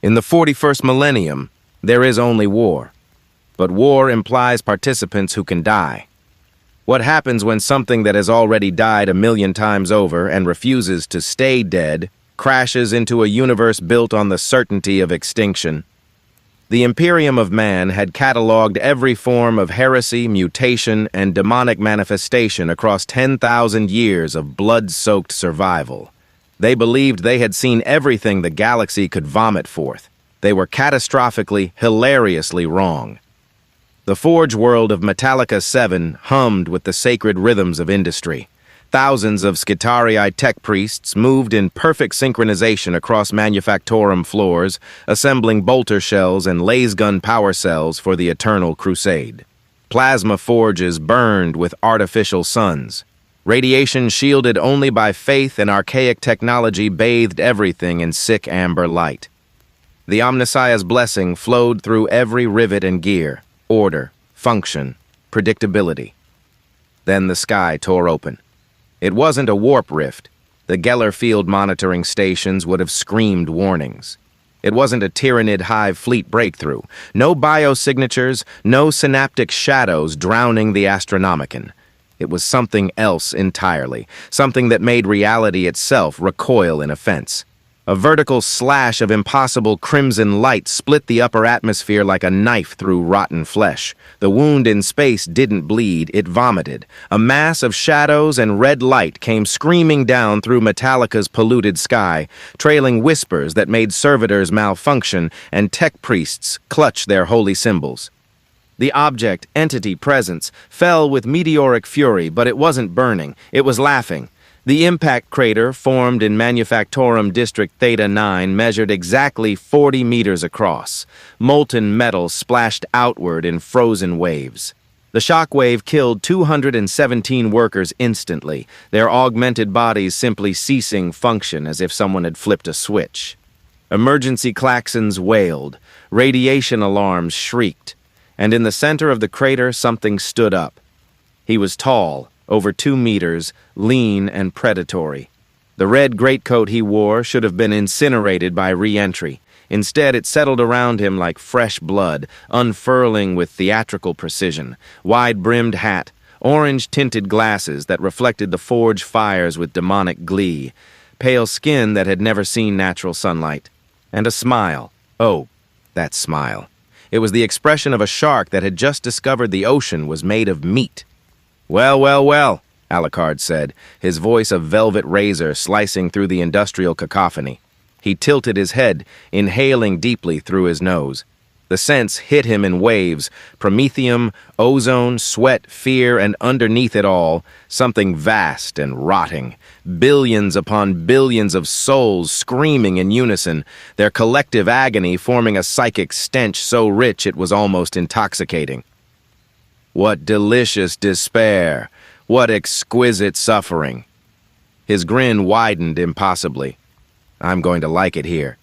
In the 41st millennium, there is only war. But war implies participants who can die. What happens when something that has already died 1,000,000 times over and refuses to stay dead crashes into a universe built on the certainty of extinction? The Imperium of Man had cataloged every form of heresy, mutation, and demonic manifestation across 10,000 years of blood-soaked survival. They believed they had seen everything the galaxy could vomit forth. They were catastrophically, hilariously wrong. The forge world of Metallica 7 hummed with the sacred rhythms of industry. Thousands of Skitarii tech priests moved in perfect synchronization across manufactorum floors, assembling bolter shells and lasgun power cells for the eternal crusade. Plasma forges burned with artificial suns. Radiation shielded only by faith and archaic technology bathed everything in sick amber light. The Omnissiah's blessing flowed through every rivet and gear. Order, function, predictability. Then the sky tore open. It wasn't a warp rift. The Geller field monitoring stations would have screamed warnings. It wasn't a Tyranid hive fleet breakthrough. No biosignatures, no synaptic shadows drowning the Astronomicon. It was something else entirely, something that made reality itself recoil in offense. A vertical slash of impossible crimson light split the upper atmosphere like a knife through rotten flesh. The wound in space didn't bleed, it vomited. A mass of shadows and red light came screaming down through Metallica's polluted sky, trailing whispers that made servitors malfunction and tech priests clutch their holy symbols. The object, entity, presence, fell with meteoric fury, but it wasn't burning, it was laughing. The impact crater, formed in Manufactorum District Theta 9, measured exactly 40 meters across. Molten metal splashed outward in frozen waves. The shock wave killed 217 workers instantly, their augmented bodies simply ceasing function as if someone had flipped a switch. Emergency klaxons wailed, radiation alarms shrieked, and in the center of the crater something stood up. He was tall, over 2 meters, lean and predatory. The red greatcoat he wore should have been incinerated by re-entry. Instead, it settled around him like fresh blood, unfurling with theatrical precision. Wide-brimmed hat, orange-tinted glasses that reflected the forge fires with demonic glee, pale skin that had never seen natural sunlight, and a smile. Oh, that smile. It was the expression of a shark that had just discovered the ocean was made of meat. "Well, well, well," Alucard said, his voice a velvet razor slicing through the industrial cacophony. He tilted his head, inhaling deeply through his nose. The scents hit him in waves, promethium, ozone, sweat, fear, and underneath it all, something vast and rotting. Billions upon billions of souls screaming in unison, their collective agony forming a psychic stench so rich it was almost intoxicating. What delicious despair! What exquisite suffering! His grin widened impossibly. I'm going to like it here.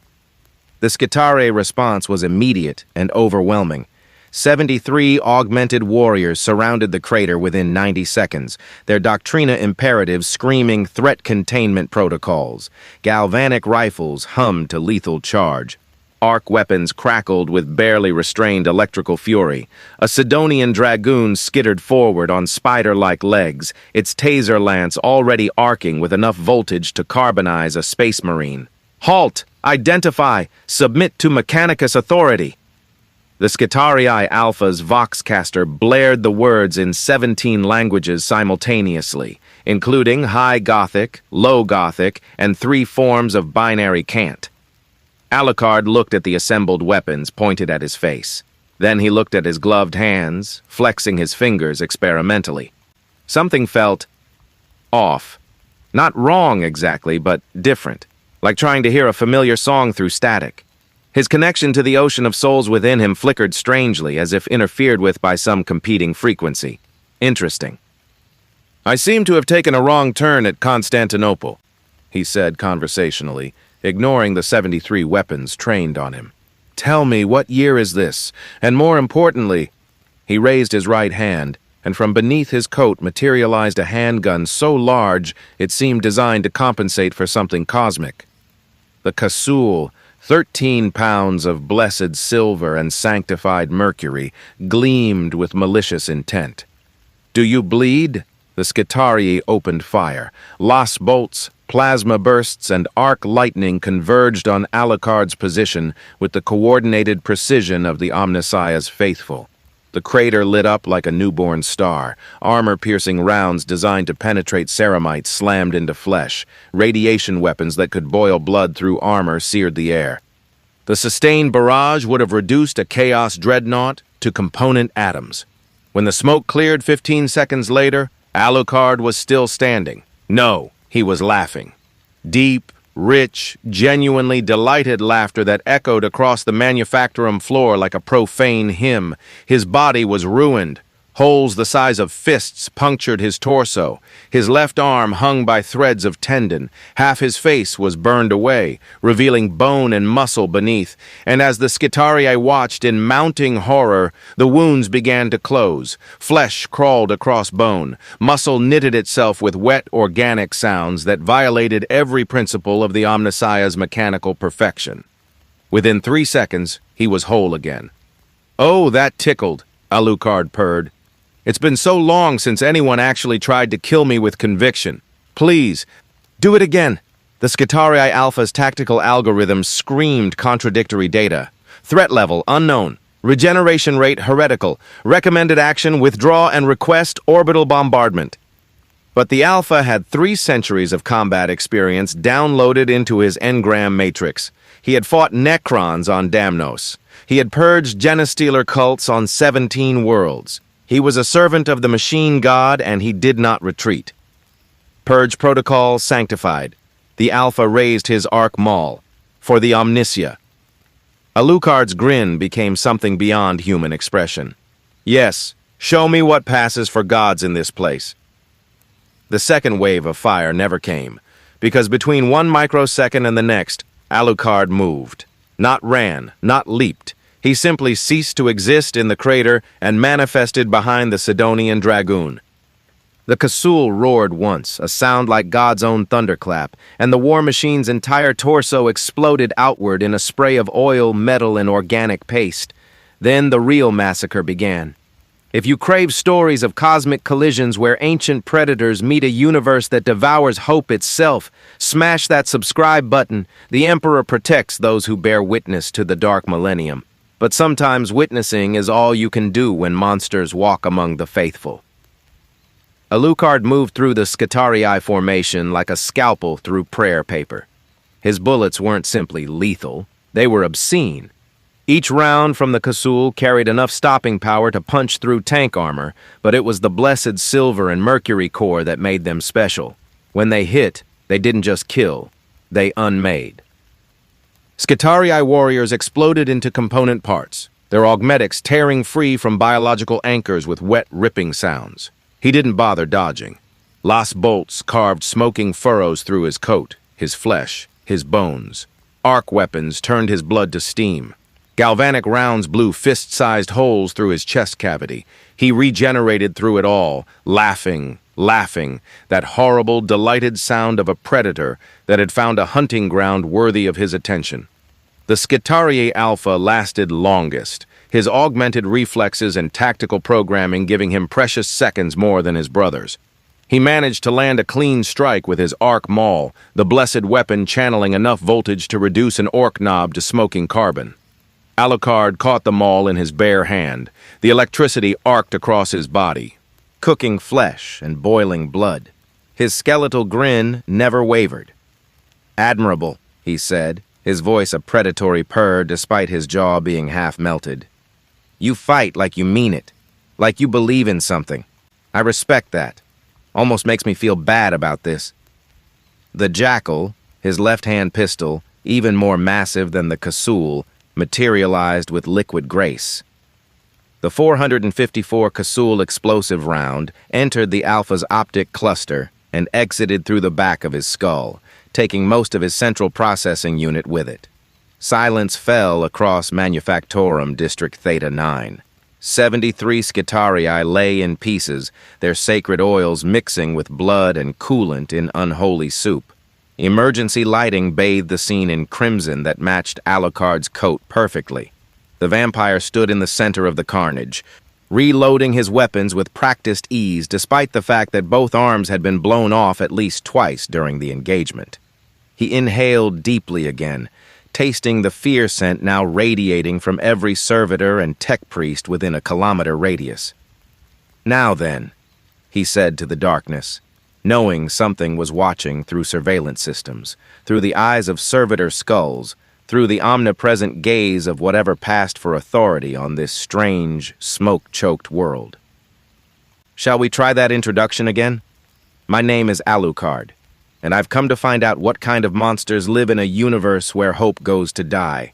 The Skitarii response was immediate and overwhelming. 73 augmented warriors surrounded the crater within 90 seconds, their Doctrina imperatives screaming threat containment protocols. Galvanic rifles hummed to lethal charge. Arc weapons crackled with barely restrained electrical fury. A Sidonian dragoon skittered forward on spider-like legs, its taser lance already arcing with enough voltage to carbonize a space marine. Halt! Identify! Submit to Mechanicus authority! The Skitarii Alpha's Voxcaster blared the words in 17 languages simultaneously, including High Gothic, Low Gothic, and 3 forms of binary cant. Alucard looked at the assembled weapons pointed at his face. Then he looked at his gloved hands, flexing his fingers experimentally. Something felt off. Not wrong exactly, but different, like trying to hear a familiar song through static. His connection to the ocean of souls within him flickered strangely, as if interfered with by some competing frequency. Interesting. "I seem to have taken a wrong turn at Constantinople," he said conversationally, ignoring the 73 weapons trained on him. "Tell me, what year is this? And more importantly—" He raised his right hand, and from beneath his coat materialized a handgun so large it seemed designed to compensate for something cosmic. The Kasul, 13 pounds of blessed silver and sanctified mercury gleamed with malicious intent. "Do you bleed?" The Skitarii opened fire. Lost bolts, plasma bursts, and arc lightning converged on Alucard's position with the coordinated precision of the Omnissiah's faithful. The crater lit up like a newborn star. Armor-piercing rounds designed to penetrate ceramites slammed into flesh. Radiation weapons that could boil blood through armor seared the air. The sustained barrage would have reduced a Chaos Dreadnought to component atoms. When the smoke cleared 15 seconds later, Alucard was still standing. No, he was laughing. Deep, rich, genuinely delighted laughter that echoed across the manufactorum floor like a profane hymn. His body was ruined. Holes the size of fists punctured his torso. His left arm hung by threads of tendon. Half his face was burned away, revealing bone and muscle beneath. And as the Skitarii watched in mounting horror, the wounds began to close. Flesh crawled across bone. Muscle knitted itself with wet, organic sounds that violated every principle of the Omnissiah's mechanical perfection. Within 3 seconds, he was whole again. "Oh, that tickled," Alucard purred. "It's been so long since anyone actually tried to kill me with conviction. Please, do it again." The Skitarii Alpha's tactical algorithm screamed contradictory data. Threat level, unknown. Regeneration rate, heretical. Recommended action, withdraw and request orbital bombardment. But the Alpha had 3 centuries of combat experience downloaded into his engram matrix. He had fought Necrons on Damnos. He had purged Genestealer cults on 17 worlds. He was a servant of the machine god, and he did not retreat. Purge protocol sanctified. The Alpha raised his Arc Maul for the Omnissia. Alucard's grin became something beyond human expression. "Yes, show me what passes for gods in this place." The second wave of fire never came, because between 1 microsecond and the next, Alucard moved. Not ran, not leaped. He simply ceased to exist in the crater and manifested behind the Sidonian Dragoon. The Kasul roared once, a sound like God's own thunderclap, and the war machine's entire torso exploded outward in a spray of oil, metal, and organic paste. Then the real massacre began. If you crave stories of cosmic collisions where ancient predators meet a universe that devours hope itself, smash that subscribe button. The Emperor protects those who bear witness to the Dark Millennium. But sometimes witnessing is all you can do when monsters walk among the faithful. Alucard moved through the Skitarii formation like a scalpel through prayer paper. His bullets weren't simply lethal, they were obscene. Each round from the Kasul carried enough stopping power to punch through tank armor, but it was the blessed silver and mercury core that made them special. When they hit, they didn't just kill, they unmade. Skitarii warriors exploded into component parts, their augmetics tearing free from biological anchors with wet, ripping sounds. He didn't bother dodging. Lost bolts carved smoking furrows through his coat, his flesh, his bones. Arc weapons turned his blood to steam. Galvanic rounds blew fist-sized holes through his chest cavity. He regenerated through it all, laughing, that horrible, delighted sound of a predator that had found a hunting ground worthy of his attention. The Skitarii Alpha lasted longest, his augmented reflexes and tactical programming giving him precious seconds more than his brothers. He managed to land a clean strike with his Arc Maul, the blessed weapon channeling enough voltage to reduce an orc knob to smoking carbon. Alucard caught the maul in his bare hand. The electricity arced across his body, cooking flesh and boiling blood. His skeletal grin never wavered. "Admirable," he said, his voice a predatory purr despite his jaw being half melted. "You fight like you mean it, like you believe in something. I respect that. Almost makes me feel bad about this." The Jackal, his left-hand pistol, even more massive than the Kasul, materialized with liquid grace. The 454 Kasul explosive round entered the Alpha's optic cluster and exited through the back of his skull, taking most of his central processing unit with it. Silence fell across Manufactorum District Theta 9. 73 Skitarii lay in pieces, their sacred oils mixing with blood and coolant in unholy soup. Emergency lighting bathed the scene in crimson that matched Alucard's coat perfectly. The vampire stood in the center of the carnage, reloading his weapons with practiced ease despite the fact that both arms had been blown off at least twice during the engagement. He inhaled deeply again, tasting the fear scent now radiating from every servitor and tech priest within a kilometer radius. "Now then," he said to the darkness, knowing something was watching through surveillance systems, through the eyes of servitor skulls, through the omnipresent gaze of whatever passed for authority on this strange, smoke-choked world. "Shall we try that introduction again? My name is Alucard, and I've come to find out what kind of monsters live in a universe where hope goes to die."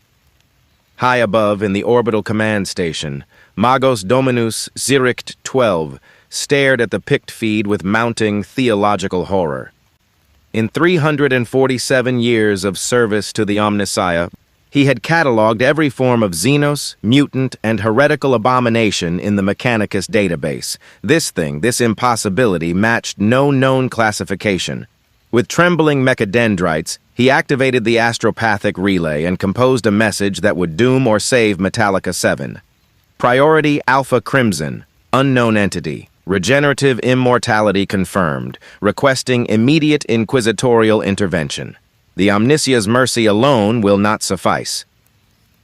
High above in the orbital command station, Magos Dominus Zirict 12 stared at the pict feed with mounting theological horror. In 347 years of service to the Omnissiah, he had cataloged every form of Xenos, mutant, and heretical abomination in the Mechanicus database. This impossibility, matched no known classification. With trembling mechadendrites, he activated the astropathic relay and composed a message that would doom or save Metallica 7. Priority Alpha Crimson, unknown entity. Regenerative immortality confirmed, requesting immediate inquisitorial intervention. The Omnissiah's mercy alone will not suffice.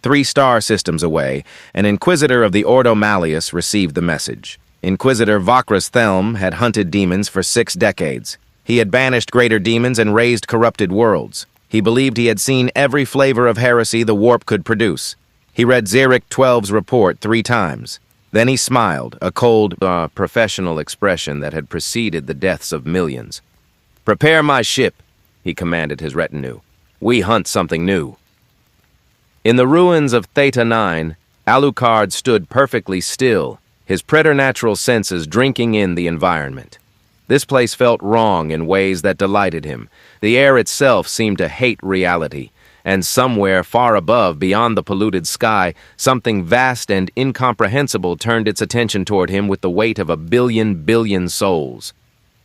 3 star systems away, an Inquisitor of the Ordo Malleus received the message. Inquisitor Vakras Thelm had hunted demons for 6 decades. He had banished greater demons and raised corrupted worlds. He believed he had seen every flavor of heresy the warp could produce. He read Ziric 12's report 3 times. Then he smiled, a cold, professional expression that had preceded the deaths of millions. "Prepare my ship," he commanded his retinue. "We hunt something new." In the ruins of Theta 9, Alucard stood perfectly still, his preternatural senses drinking in the environment. This place felt wrong in ways that delighted him. The air itself seemed to hate reality. And somewhere far above, beyond the polluted sky, something vast and incomprehensible turned its attention toward him with the weight of 1 billion souls.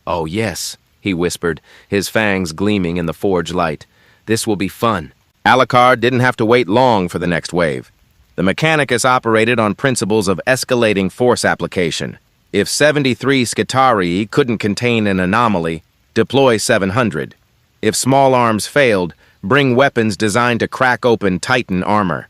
"Oh yes," he whispered, his fangs gleaming in the forge light. "This will be fun." Alucard didn't have to wait long for the next wave. The Mechanicus operated on principles of escalating force application. If 73 Skitarii couldn't contain an anomaly, deploy 700. If small arms failed, bring weapons designed to crack open Titan armor.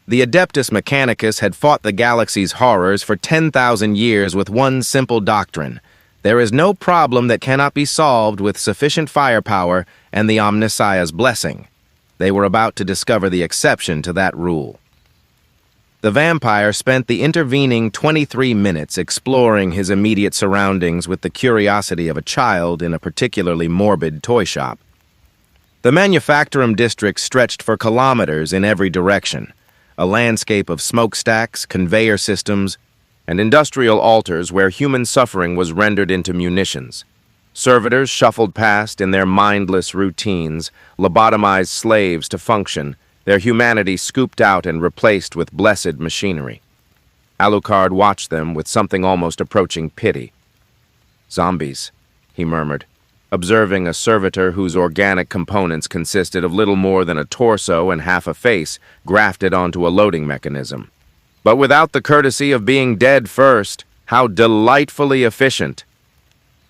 The Adeptus Mechanicus had fought the galaxy's horrors for 10,000 years with one simple doctrine. There is no problem that cannot be solved with sufficient firepower and the Omnissiah's blessing. They were about to discover the exception to that rule. The vampire spent the intervening 23 minutes exploring his immediate surroundings with the curiosity of a child in a particularly morbid toy shop. The manufactorum district stretched for kilometers in every direction, a landscape of smokestacks, conveyor systems, and industrial altars where human suffering was rendered into munitions. Servitors shuffled past in their mindless routines, lobotomized slaves to function, their humanity scooped out and replaced with blessed machinery. Alucard watched them with something almost approaching pity. "Zombies," he murmured, observing a servitor whose organic components consisted of little more than a torso and half a face grafted onto a loading mechanism. But without the courtesy of being dead first, how delightfully efficient!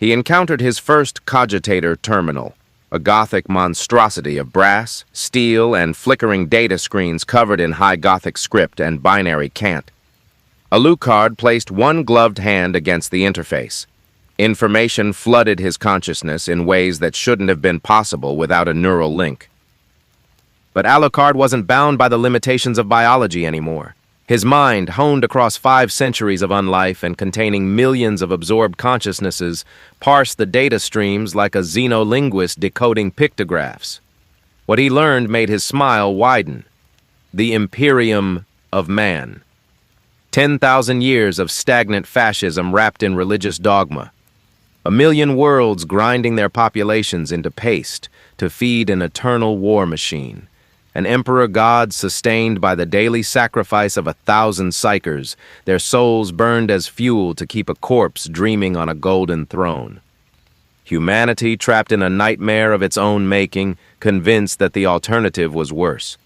He encountered his first cogitator terminal, a Gothic monstrosity of brass, steel, and flickering data screens covered in high Gothic script and binary cant. Alucard placed one gloved hand against the interface. Information flooded his consciousness in ways that shouldn't have been possible without a neural link. But Alucard wasn't bound by the limitations of biology anymore. His mind, honed across 5 centuries of unlife and containing millions of absorbed consciousnesses, parsed the data streams like a xenolinguist decoding pictographs. What he learned made his smile widen. The Imperium of man. 10,000 years of stagnant fascism wrapped in religious dogma. 1,000,000 worlds grinding their populations into paste to feed an eternal war machine. An emperor god sustained by the daily sacrifice of 1,000 psychers, their souls burned as fuel to keep a corpse dreaming on a golden throne. Humanity trapped in a nightmare of its own making, convinced that the alternative was worse.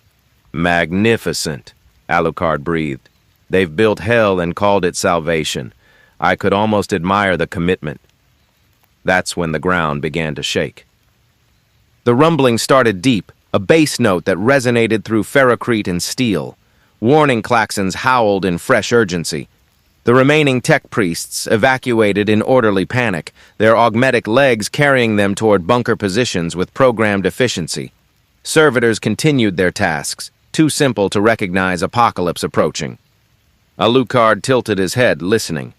Magnificent, Alucard breathed. They've built hell and called it salvation. I could almost admire the commitment. That's when the ground began to shake. The rumbling started deep, a bass note that resonated through ferrocrete and steel. Warning klaxons howled in fresh urgency. The remaining tech priests evacuated in orderly panic, their augmetic legs carrying them toward bunker positions with programmed efficiency. Servitors continued their tasks, too simple to recognize apocalypse approaching. Alucard tilted his head, listening.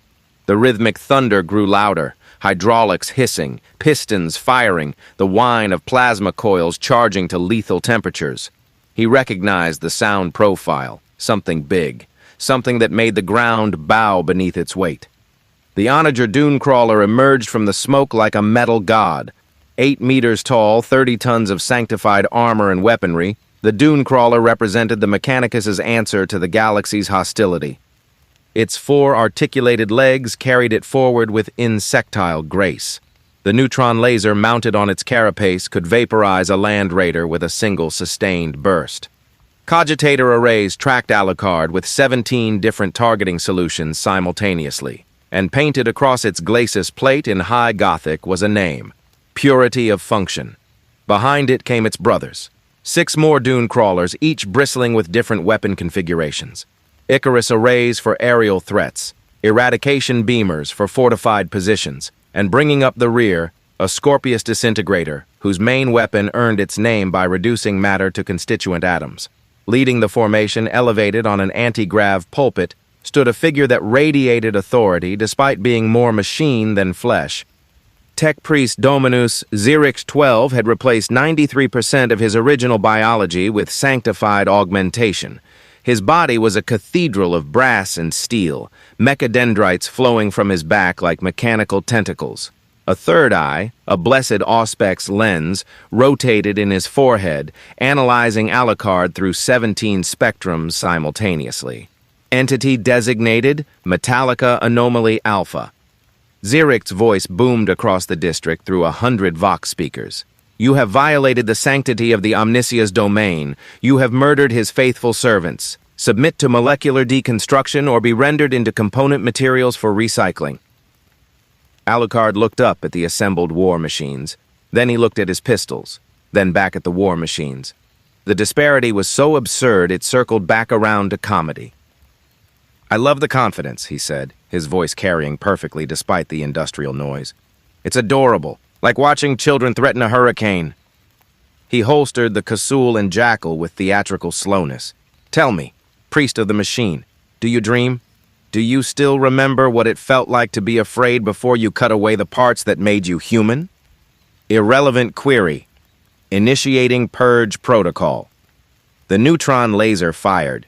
The rhythmic thunder grew louder, hydraulics hissing, pistons firing, the whine of plasma coils charging to lethal temperatures. He recognized the sound profile, something big, something that made the ground bow beneath its weight. The Onager dune crawler emerged from the smoke like a metal god. 8 meters tall, 30 tons of sanctified armor and weaponry, the dune crawler represented the Mechanicus's answer to the galaxy's hostility. Its 4 articulated legs carried it forward with insectile grace. The neutron laser mounted on its carapace could vaporize a land raider with a single sustained burst. Cogitator arrays tracked Alucard with 17 different targeting solutions simultaneously, and painted across its glacis plate in high Gothic was a name, Purity of Function. Behind it came its brothers, 6 more dune crawlers, each bristling with different weapon configurations. Icarus arrays for aerial threats, eradication beamers for fortified positions, and bringing up the rear, a Scorpius disintegrator, whose main weapon earned its name by reducing matter to constituent atoms. Leading the formation, elevated on an anti-grav pulpit, stood a figure that radiated authority despite being more machine than flesh. Tech priest Dominus Xerix 12 had replaced 93% of his original biology with sanctified augmentation. His body was a cathedral of brass and steel, mechadendrites flowing from his back like mechanical tentacles. A third eye, a blessed auspex lens, rotated in his forehead, analyzing Alucard through 17 spectrums simultaneously. Entity designated Metallica Anomaly Alpha. Xerix's voice boomed across the district through 100 Vox speakers. You have violated the sanctity of the Omnisia's domain. You have murdered his faithful servants. Submit to molecular deconstruction or be rendered into component materials for recycling. Alucard looked up at the assembled war machines. Then he looked at his pistols, then back at the war machines. The disparity was so absurd it circled back around to comedy. I love the confidence, he said, his voice carrying perfectly despite the industrial noise. It's adorable, like watching children threaten a hurricane. He holstered the Casul and Jackal with theatrical slowness. Tell me, priest of the machine, do you dream? Do you still remember what it felt like to be afraid before you cut away the parts that made you human? Irrelevant query. Initiating purge protocol. The neutron laser fired.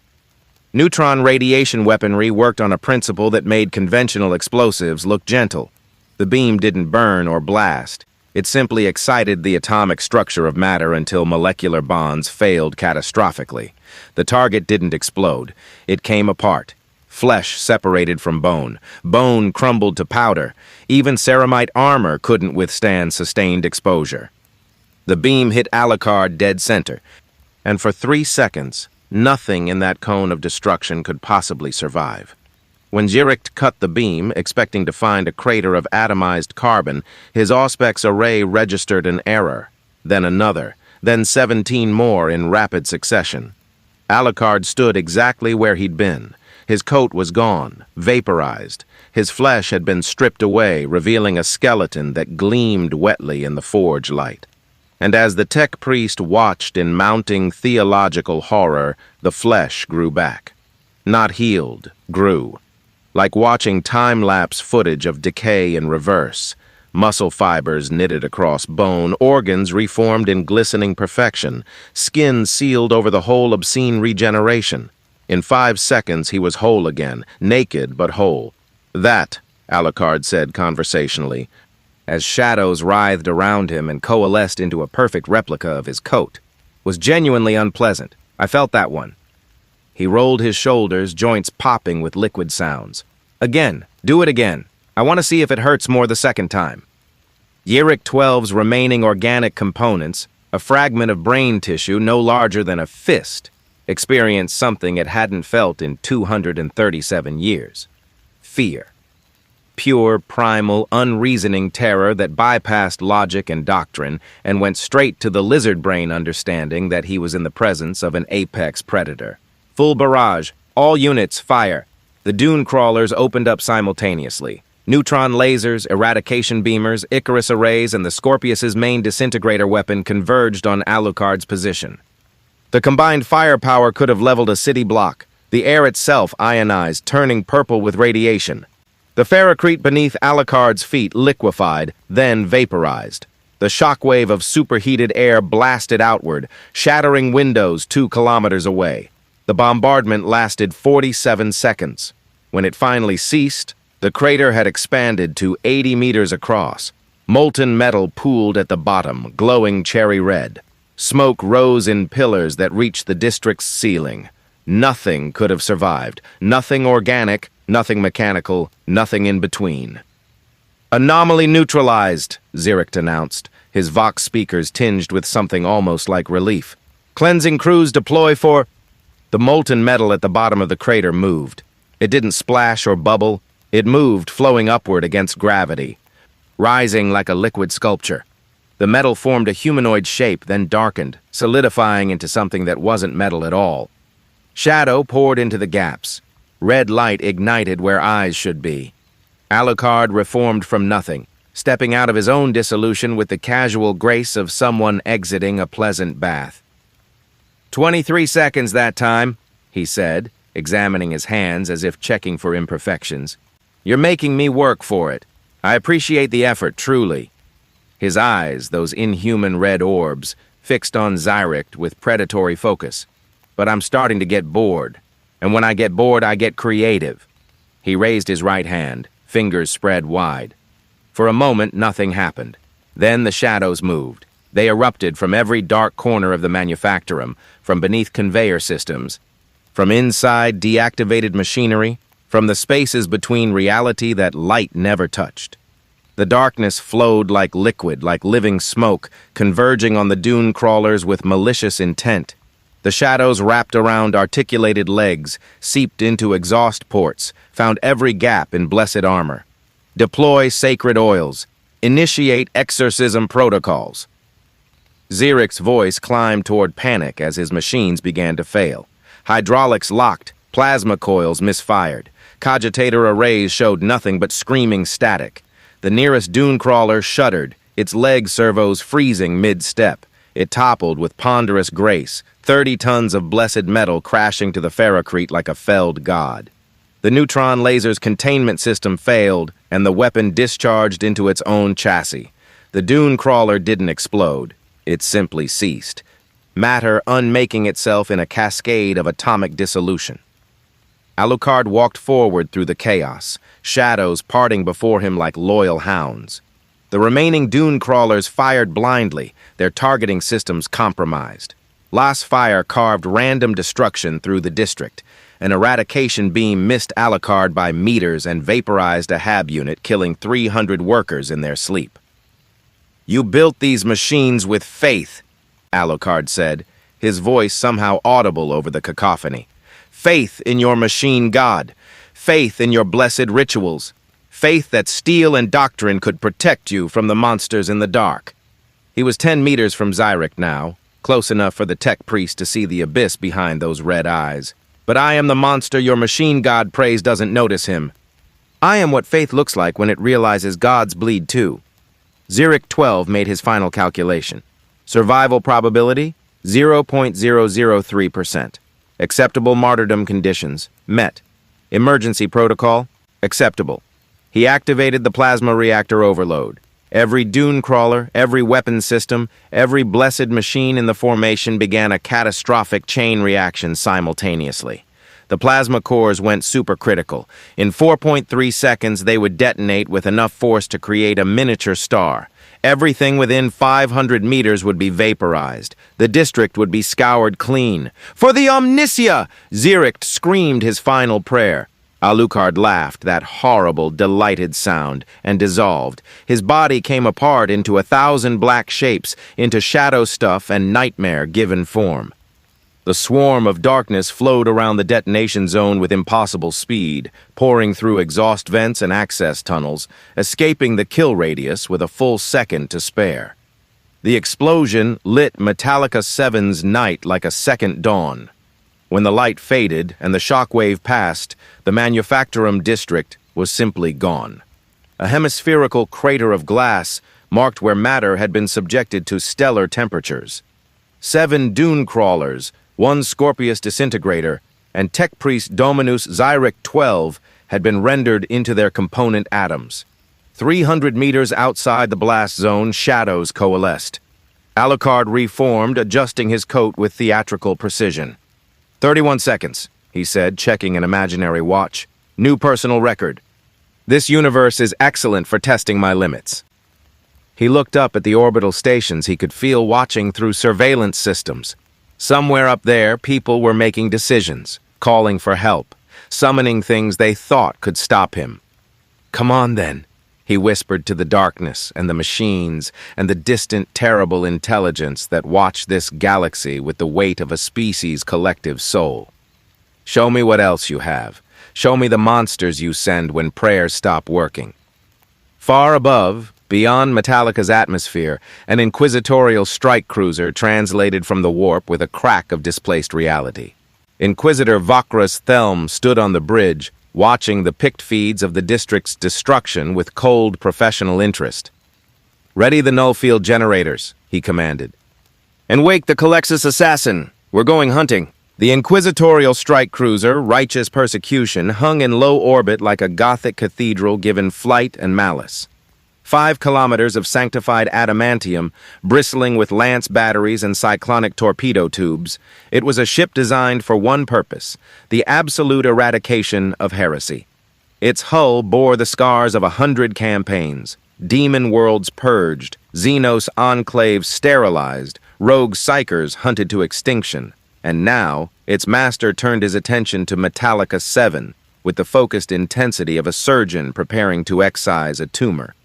Neutron radiation weaponry worked on a principle that made conventional explosives look gentle. The beam didn't burn or blast. It simply excited the atomic structure of matter until molecular bonds failed catastrophically. The target didn't explode. It came apart. Flesh separated from bone. Bone crumbled to powder. Even ceramite armor couldn't withstand sustained exposure. The beam hit Alucard dead center, and for 3 seconds, nothing in that cone of destruction could possibly survive. When Xerix cut the beam, expecting to find a crater of atomized carbon, his auspex array registered an error, then another, then 17 more in rapid succession. Alucard stood exactly where he'd been. His coat was gone, vaporized. His flesh had been stripped away, revealing a skeleton that gleamed wetly in the forge light. And as the tech priest watched in mounting theological horror, the flesh grew back. Not healed, grew. Like watching time-lapse footage of decay in reverse. Muscle fibers knitted across bone, organs reformed in glistening perfection, skin sealed over the whole obscene regeneration. In 5 seconds, he was whole again, naked but whole. That, Alucard said conversationally, as shadows writhed around him and coalesced into a perfect replica of his coat, was genuinely unpleasant. I felt that one. He rolled his shoulders, joints popping with liquid sounds. Again, do it again. I want to see if it hurts more the second time. Yirik 12's remaining organic components, a fragment of brain tissue no larger than a fist, experienced something it hadn't felt in 237 years. Fear. Pure, primal, unreasoning terror that bypassed logic and doctrine and went straight to the lizard brain understanding that he was in the presence of an apex predator. Full barrage. All units, fire. The dune crawlers opened up simultaneously. Neutron lasers, eradication beamers, Icarus arrays, and the Scorpius's main disintegrator weapon converged on Alucard's position. The combined firepower could have leveled a city block. The air itself ionized, turning purple with radiation. The ferrocrete beneath Alucard's feet liquefied, then vaporized. The shockwave of superheated air blasted outward, shattering windows 2 kilometers away. The bombardment lasted 47 seconds. When it finally ceased, the crater had expanded to 80 meters across. Molten metal pooled at the bottom, glowing cherry red. Smoke rose in pillars that reached the district's ceiling. Nothing could have survived. Nothing organic, nothing mechanical, nothing in between. Anomaly neutralized, Xerict announced, his Vox speakers tinged with something almost like relief. Cleansing crews deploy for... The molten metal at the bottom of the crater moved. It didn't splash or bubble. It moved, flowing upward against gravity, rising like a liquid sculpture. The metal formed a humanoid shape, then darkened, solidifying into something that wasn't metal at all. Shadow poured into the gaps. Red light ignited where eyes should be. Alucard reformed from nothing, stepping out of his own dissolution with the casual grace of someone exiting a pleasant bath. 23 seconds that time, he said, examining his hands as if checking for imperfections. You're making me work for it. I appreciate the effort, truly. His eyes, those inhuman red orbs, fixed on Xerict with predatory focus. But I'm starting to get bored. And when I get bored, I get creative. He raised his right hand, fingers spread wide. For a moment, nothing happened. Then the shadows moved. They erupted from every dark corner of the manufactorum, from beneath conveyor systems, from inside deactivated machinery, from the spaces between reality that light never touched. The darkness flowed like liquid, like living smoke, converging on the dune crawlers with malicious intent. The shadows wrapped around articulated legs, seeped into exhaust ports, found every gap in blessed armor. Deploy sacred oils. Initiate exorcism protocols. Xeric's voice climbed toward panic as his machines began to fail. Hydraulics locked, plasma coils misfired. Cogitator arrays showed nothing but screaming static. The nearest dune crawler shuddered, its leg servos freezing mid-step. It toppled with ponderous grace, 30 tons of blessed metal crashing to the ferrocrete like a felled god. The neutron laser's containment system failed, and the weapon discharged into its own chassis. The dune crawler didn't explode. It simply ceased, matter unmaking itself in a cascade of atomic dissolution. Alucard walked forward through the chaos, shadows parting before him like loyal hounds. The remaining dune crawlers fired blindly, their targeting systems compromised. Last fire carved random destruction through the district. An eradication beam missed Alucard by meters and vaporized a HAB unit, killing 300 workers in their sleep. You built these machines with faith, Alucard said, his voice somehow audible over the cacophony. Faith in your machine god. Faith in your blessed rituals. Faith that steel and doctrine could protect you from the monsters in the dark. He was 10 meters from Xerict now, close enough for the tech priest to see the abyss behind those red eyes. But I am the monster your machine god prays doesn't notice him. I am what faith looks like when it realizes gods bleed too. Xerict 12 made his final calculation. Survival probability, 0.003%. Acceptable martyrdom conditions, met. Emergency protocol, acceptable. He activated the plasma reactor overload. Every dune crawler, every weapon system, every blessed machine in the formation began a catastrophic chain reaction simultaneously. The plasma cores went supercritical. In 4.3 seconds, they would detonate with enough force to create a miniature star. Everything within 500 meters would be vaporized. The district would be scoured clean. For the Omnisia! Xerict screamed his final prayer. Alucard laughed, that horrible, delighted sound, and dissolved. His body came apart into 1,000 black shapes, into shadow stuff and nightmare-given form. The swarm of darkness flowed around the detonation zone with impossible speed, pouring through exhaust vents and access tunnels, escaping the kill radius with a full second to spare. The explosion lit Metallica 7's night like a second dawn. When the light faded and the shockwave passed, the Manufactorum district was simply gone. A hemispherical crater of glass marked where matter had been subjected to stellar temperatures. 7 dune crawlers, 1 Scorpius disintegrator, and tech priest Dominus Xyric 12 had been rendered into their component atoms. 300 meters outside the blast zone, shadows coalesced. Alucard reformed, adjusting his coat with theatrical precision. 31 seconds, he said, checking an imaginary watch. New personal record. This universe is excellent for testing my limits. He looked up at the orbital stations he could feel watching through surveillance systems. Somewhere up there, people were making decisions, calling for help, summoning things they thought could stop him. Come on, then, he whispered to the darkness and the machines and the distant, terrible intelligence that watched this galaxy with the weight of a species' collective soul. Show me what else you have. Show me the monsters you send when prayers stop working. Far above, beyond Metallica's atmosphere, an inquisitorial strike cruiser translated from the warp with a crack of displaced reality. Inquisitor Vakras Thelm stood on the bridge, watching the picked feeds of the district's destruction with cold professional interest. "Ready the null-field generators," he commanded. "And wake the Colexus assassin. We're going hunting." The inquisitorial strike cruiser, Righteous Persecution, hung in low orbit like a Gothic cathedral given flight and malice. 5 kilometers of sanctified adamantium, bristling with lance batteries and cyclonic torpedo tubes, it was a ship designed for one purpose: the absolute eradication of heresy. Its hull bore the scars of 100 campaigns, demon worlds purged, Xenos enclaves sterilized, rogue psychers hunted to extinction, and now its master turned his attention to Metallica 7 with the focused intensity of a surgeon preparing to excise a tumor.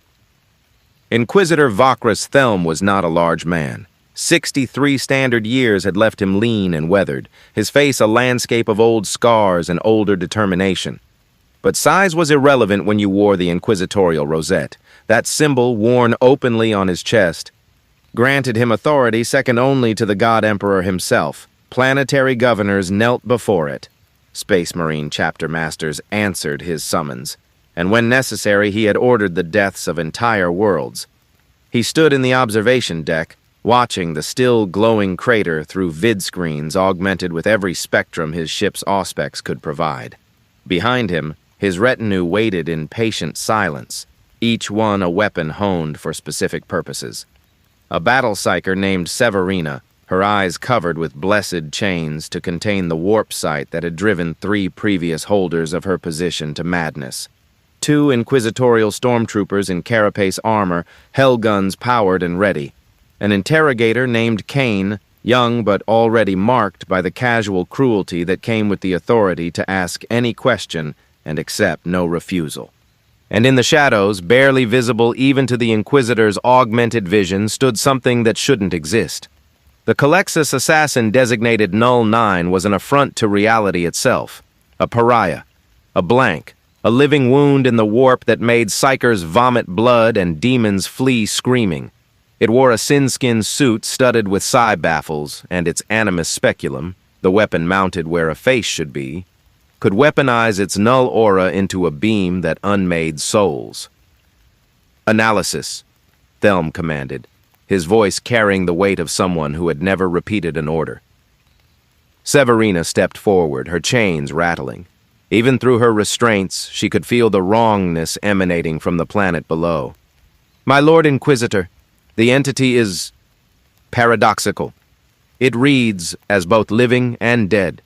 Inquisitor Vakras Thelm was not a large man. 63 standard years had left him lean and weathered, his face a landscape of old scars and older determination. But size was irrelevant when you wore the inquisitorial rosette. That symbol, worn openly on his chest, granted him authority second only to the God Emperor himself. Planetary governors knelt before it. Space Marine chapter masters answered his summons, and when necessary he had ordered the deaths of entire worlds. He stood in the observation deck, watching the still glowing crater through vid screens augmented with every spectrum his ship's auspex could provide. Behind him, his retinue waited in patient silence, each one a weapon honed for specific purposes. A battle psyker named Severina, her eyes covered with blessed chains to contain the warp sight that had driven 3 previous holders of her position to madness. 2 inquisitorial stormtroopers in carapace armor, hell guns powered and ready. An interrogator named Kane, young but already marked by the casual cruelty that came with the authority to ask any question and accept no refusal. And in the shadows, barely visible even to the Inquisitor's augmented vision, stood something that shouldn't exist. The Colexus assassin designated Null 9 was an affront to reality itself, a pariah, a blank, a living wound in the warp that made psychers vomit blood and demons flee screaming. It wore a sin-skin suit studded with psi baffles, and its animus speculum, the weapon mounted where a face should be, could weaponize its null aura into a beam that unmade souls. "Analysis," Thelm commanded, his voice carrying the weight of someone who had never repeated an order. Severina stepped forward, her chains rattling. Even through her restraints, she could feel the wrongness emanating from the planet below. "My Lord Inquisitor, the entity is paradoxical. It reads as both living and dead.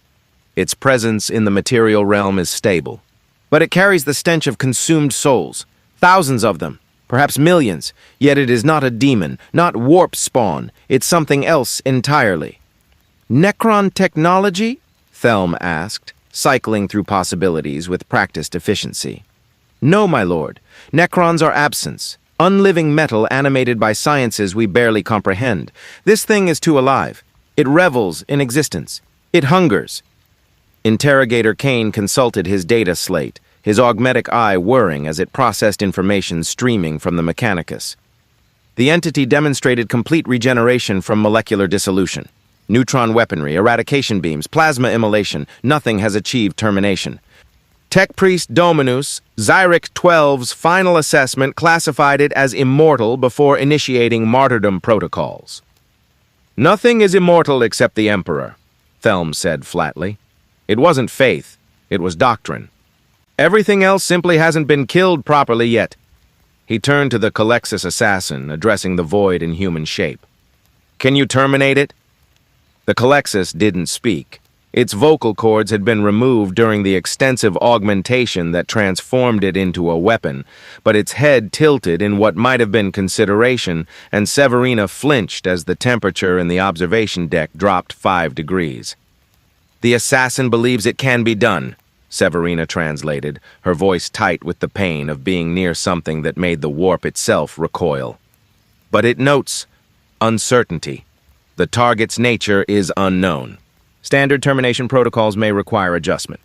Its presence in the material realm is stable, but it carries the stench of consumed souls, thousands of them, perhaps millions, yet it is not a demon, not warp spawn, it's something else entirely." "Necron technology?" Thelm asked, cycling through possibilities with practiced efficiency. No, my lord. Necrons are absence, unliving metal animated by sciences we barely comprehend. This thing is too alive. It revels in existence. It hungers. Interrogator Kane consulted his data slate, his augmetic eye whirring as it processed information streaming from the Mechanicus. The entity demonstrated complete regeneration from molecular dissolution. Neutron weaponry, eradication beams, plasma immolation, nothing has achieved termination. Tech Priest Dominus, Xyric 12's final assessment classified it as immortal before initiating martyrdom protocols. Nothing is immortal except the Emperor, Thelm said flatly. It wasn't faith, it was doctrine. Everything else simply hasn't been killed properly yet. He turned to the Calexis assassin, addressing the void in human shape. Can you terminate it? The Calexis didn't speak. Its vocal cords had been removed during the extensive augmentation that transformed it into a weapon, but its head tilted in what might have been consideration, and Severina flinched as the temperature in the observation deck dropped 5 degrees. The assassin believes it can be done, Severina translated, her voice tight with the pain of being near something that made the warp itself recoil. But it notes uncertainty. The target's nature is unknown. Standard termination protocols may require adjustment.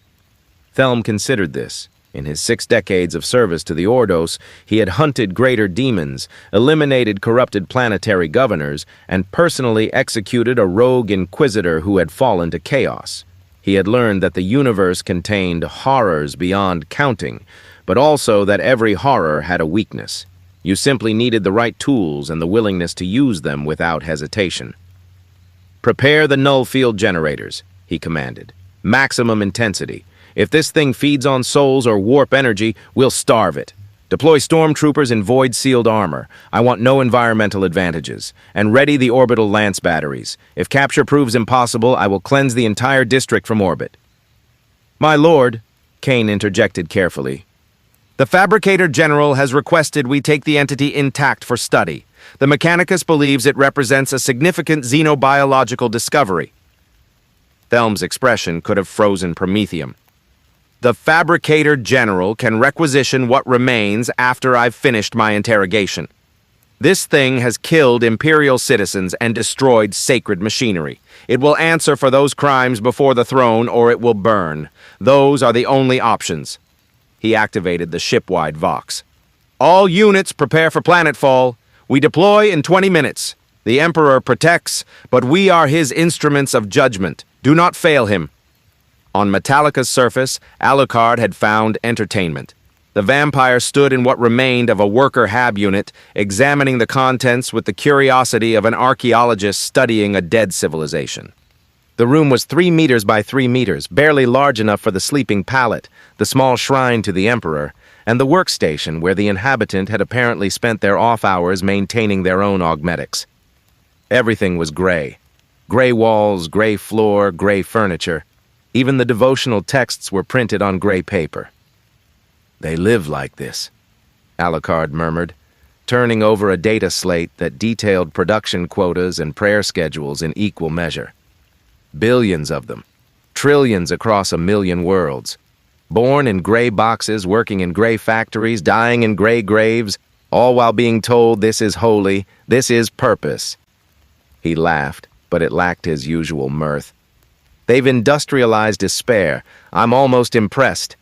Thelm considered this. In his 6 decades of service to the Ordos, he had hunted greater demons, eliminated corrupted planetary governors, and personally executed a rogue inquisitor who had fallen to chaos. He had learned that the universe contained horrors beyond counting, but also that every horror had a weakness. You simply needed the right tools and the willingness to use them without hesitation. Prepare the null field generators, he commanded. Maximum intensity. If this thing feeds on souls or warp energy, we'll starve it. Deploy stormtroopers in void-sealed armor. I want no environmental advantages. And ready the orbital lance batteries. If capture proves impossible, I will cleanse the entire district from orbit. My lord, Kane interjected carefully, the Fabricator General has requested we take the entity intact for study. The Mechanicus believes it represents a significant xenobiological discovery. Thelm's expression could have frozen Prometheum. The Fabricator General can requisition what remains after I've finished my interrogation. This thing has killed Imperial citizens and destroyed sacred machinery. It will answer for those crimes before the throne, or it will burn. Those are the only options. He activated the ship-wide Vox. All units prepare for planetfall. We deploy in 20 minutes. The Emperor protects, but we are his instruments of judgment. Do not fail him. On Metallica's surface, Alucard had found entertainment. The vampire stood in what remained of a worker hab unit, examining the contents with the curiosity of an archaeologist studying a dead civilization. The room was 3 meters by 3 meters, barely large enough for the sleeping pallet, the small shrine to the Emperor, and the workstation where the inhabitant had apparently spent their off hours maintaining their own augmetics. Everything was gray. Gray walls, gray floor, gray furniture. Even the devotional texts were printed on gray paper. They live like this, Alucard murmured, turning over a data slate that detailed production quotas and prayer schedules in equal measure. Billions of them, trillions across 1 million worlds. Born in gray boxes, working in gray factories, dying in gray graves, all while being told this is holy, this is purpose. He laughed, but it lacked his usual mirth. They've industrialized despair. I'm almost impressed.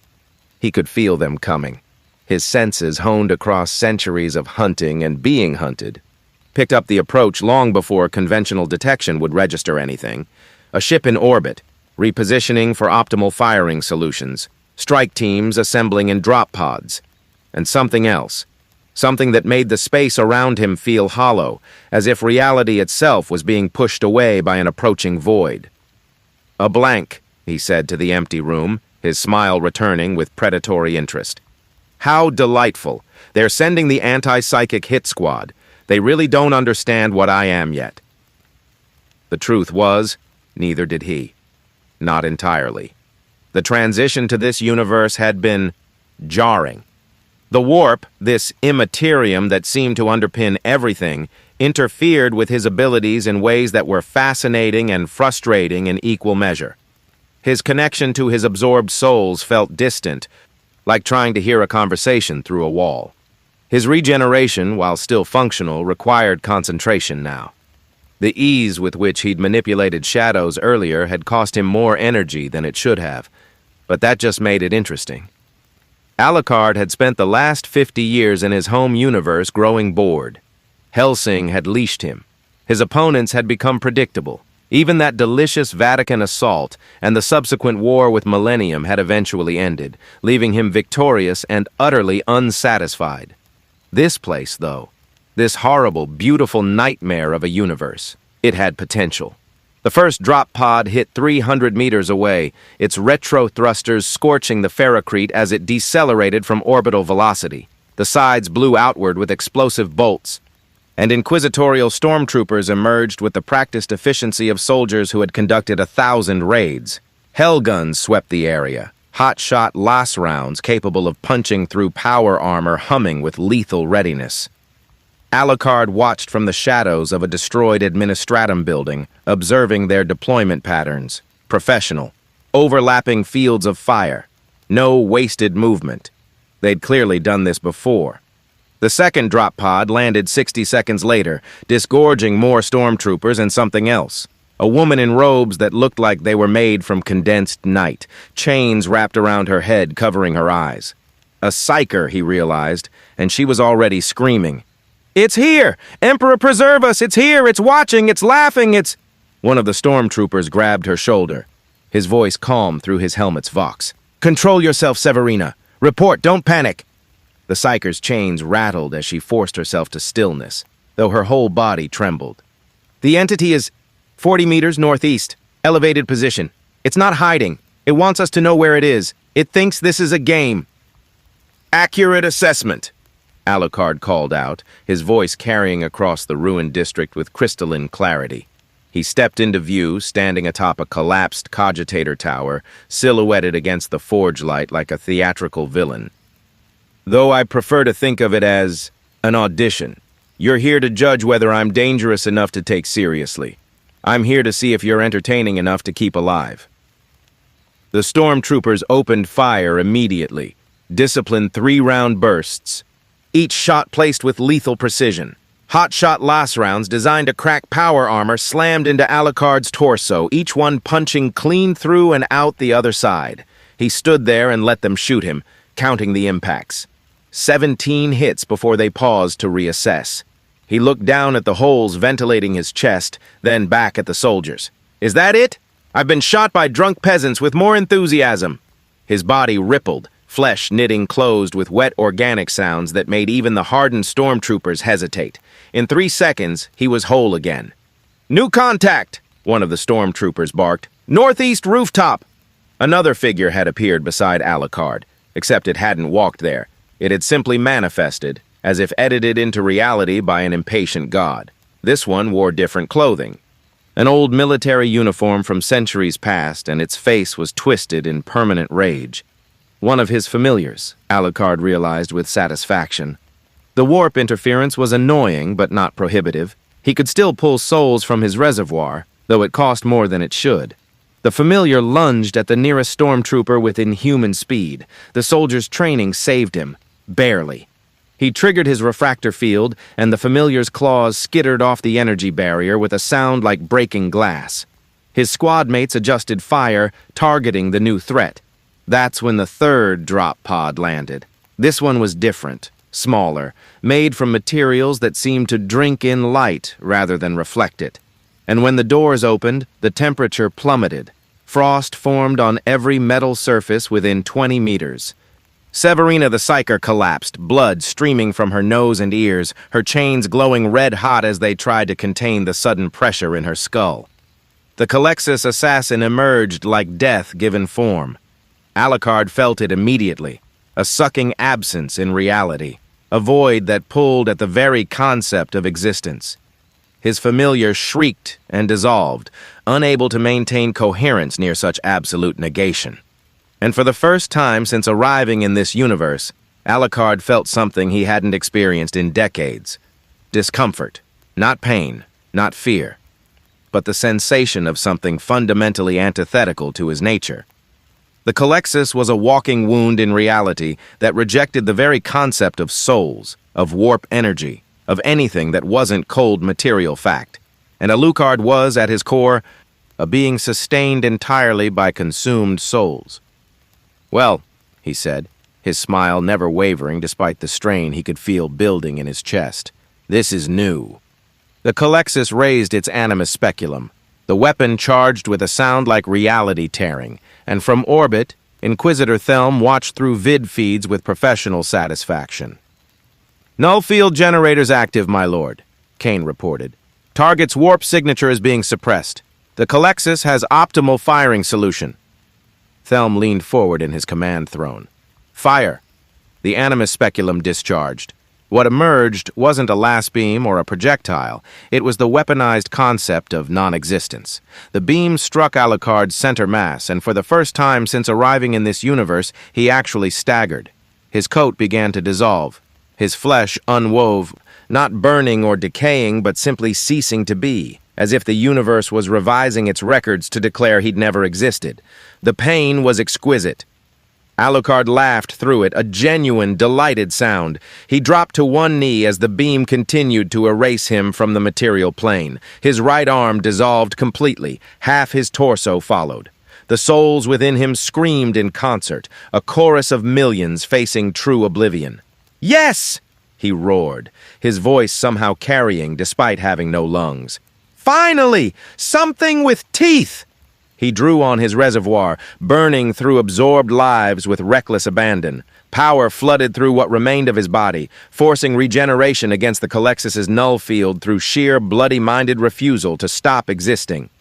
He could feel them coming. His senses, honed across centuries of hunting and being hunted, picked up the approach long before conventional detection would register anything. A ship in orbit, repositioning for optimal firing solutions, strike teams assembling in drop pods, and something else. Something that made the space around him feel hollow, as if reality itself was being pushed away by an approaching void. A blank, he said to the empty room, his smile returning with predatory interest. How delightful. They're sending the anti-psychic hit squad. They really don't understand what I am yet. The truth was, neither did he. Not entirely. The transition to this universe had been jarring. The warp, this immaterium that seemed to underpin everything, interfered with his abilities in ways that were fascinating and frustrating in equal measure. His connection to his absorbed souls felt distant, like trying to hear a conversation through a wall. His regeneration, while still functional, required concentration now. The ease with which he'd manipulated shadows earlier had cost him more energy than it should have, but that just made it interesting. Alucard had spent the last 50 years in his home universe growing bored. Hellsing had leashed him. His opponents had become predictable. Even that delicious Vatican assault and the subsequent war with Millennium had eventually ended, leaving him victorious and utterly unsatisfied. This place, though, this horrible, beautiful nightmare of a universe, it had potential. The first drop pod hit 300 meters away, its retro thrusters scorching the ferrocrete as it decelerated from orbital velocity. The sides blew outward with explosive bolts, and inquisitorial stormtroopers emerged with the practiced efficiency of soldiers who had conducted 1,000 raids. Hellguns swept the area, hot-shot las rounds capable of punching through power armor humming with lethal readiness. Alucard watched from the shadows of a destroyed administratum building, observing their deployment patterns. Professional, overlapping fields of fire. No wasted movement. They'd clearly done this before. The second drop pod landed 60 seconds later, disgorging more stormtroopers and something else. A woman in robes that looked like they were made from condensed night, chains wrapped around her head covering her eyes. A psyker, he realized, and she was already screaming. "It's here! Emperor preserve us! It's here! It's watching! It's laughing! It's—" One of the stormtroopers grabbed her shoulder, his voice calm through his helmet's vox. "Control yourself, Severina! Report, don't panic!" The psyker's chains rattled as she forced herself to stillness, though her whole body trembled. "The entity is 40 meters northeast, elevated position. It's not hiding. It wants us to know where it is. It thinks this is a game." "Accurate assessment," Alucard called out, his voice carrying across the ruined district with crystalline clarity. He stepped into view, standing atop a collapsed cogitator tower, silhouetted against the forge light like a theatrical villain. "Though I prefer to think of it as an audition. You're here to judge whether I'm dangerous enough to take seriously. I'm here to see if you're entertaining enough to keep alive." The stormtroopers opened fire immediately, disciplined 3-round bursts, each shot placed with lethal precision. Hot-shot las rounds designed to crack power armor slammed into Alucard's torso, each one punching clean through and out the other side. He stood there and let them shoot him, counting the impacts. 17 hits before they paused to reassess. He looked down at the holes ventilating his chest, then back at the soldiers. "Is that it? I've been shot by drunk peasants with more enthusiasm." His body rippled, flesh knitting closed with wet organic sounds that made even the hardened stormtroopers hesitate. In 3 seconds, he was whole again. "New contact!" one of the stormtroopers barked. "Northeast rooftop!" Another figure had appeared beside Alucard, except it hadn't walked there. It had simply manifested, as if edited into reality by an impatient god. This one wore different clothing. An old military uniform from centuries past, and its face was twisted in permanent rage. One of his familiars, Alucard realized with satisfaction. The warp interference was annoying but not prohibitive. He could still pull souls from his reservoir, though it cost more than it should. The familiar lunged at the nearest stormtrooper with inhuman speed. The soldier's training saved him. Barely. He triggered his refractor field, and the familiar's claws skittered off the energy barrier with a sound like breaking glass. His squad mates adjusted fire, targeting the new threat. That's when the third drop pod landed. This one was different, smaller, made from materials that seemed to drink in light rather than reflect it. And when the doors opened, the temperature plummeted. Frost formed on every metal surface within 20 meters. Severina the Psyker collapsed, blood streaming from her nose and ears, her chains glowing red-hot as they tried to contain the sudden pressure in her skull. The Calexis assassin emerged like death given form. Alucard felt it immediately, a sucking absence in reality, a void that pulled at the very concept of existence. His familiar shrieked and dissolved, unable to maintain coherence near such absolute negation. And for the first time since arriving in this universe, Alucard felt something he hadn't experienced in decades. Discomfort, not pain, not fear. but the sensation of something fundamentally antithetical to his nature. The Calexis was a walking wound in reality that rejected the very concept of souls, of warp energy, of anything that wasn't cold material fact. And Alucard was, at his core, a being sustained entirely by consumed souls. "Well," he said, his smile never wavering despite the strain he could feel building in his chest, "this is new." The Calexis raised its animus speculum, the weapon charged with a sound like reality tearing, and from orbit, Inquisitor Thelm watched through vid feeds with professional satisfaction. "Null field generators active, my lord," Kane reported. "Target's warp signature is being suppressed. The Calexis has optimal firing solution." Thelm leaned forward in his command throne. "Fire." The animus speculum discharged. What emerged wasn't a las beam or a projectile. It was the weaponized concept of non-existence. The beam struck Alucard's center mass, and for the first time since arriving in this universe, he actually staggered. His coat began to dissolve. His flesh unwove, not burning or decaying, but simply ceasing to be, as if the universe was revising its records to declare he'd never existed. The pain was exquisite. Alucard laughed through it, a genuine, delighted sound. He dropped to one knee as the beam continued to erase him from the material plane. His right arm dissolved completely. Half his torso followed. The souls within him screamed in concert, a chorus of millions facing true oblivion. "Yes!" he roared, his voice somehow carrying despite having no lungs. "Finally! Something with teeth!" He drew on his reservoir, burning through absorbed lives with reckless abandon. Power flooded through what remained of his body, forcing regeneration against the Calexis' null field through sheer bloody-minded refusal to stop existing.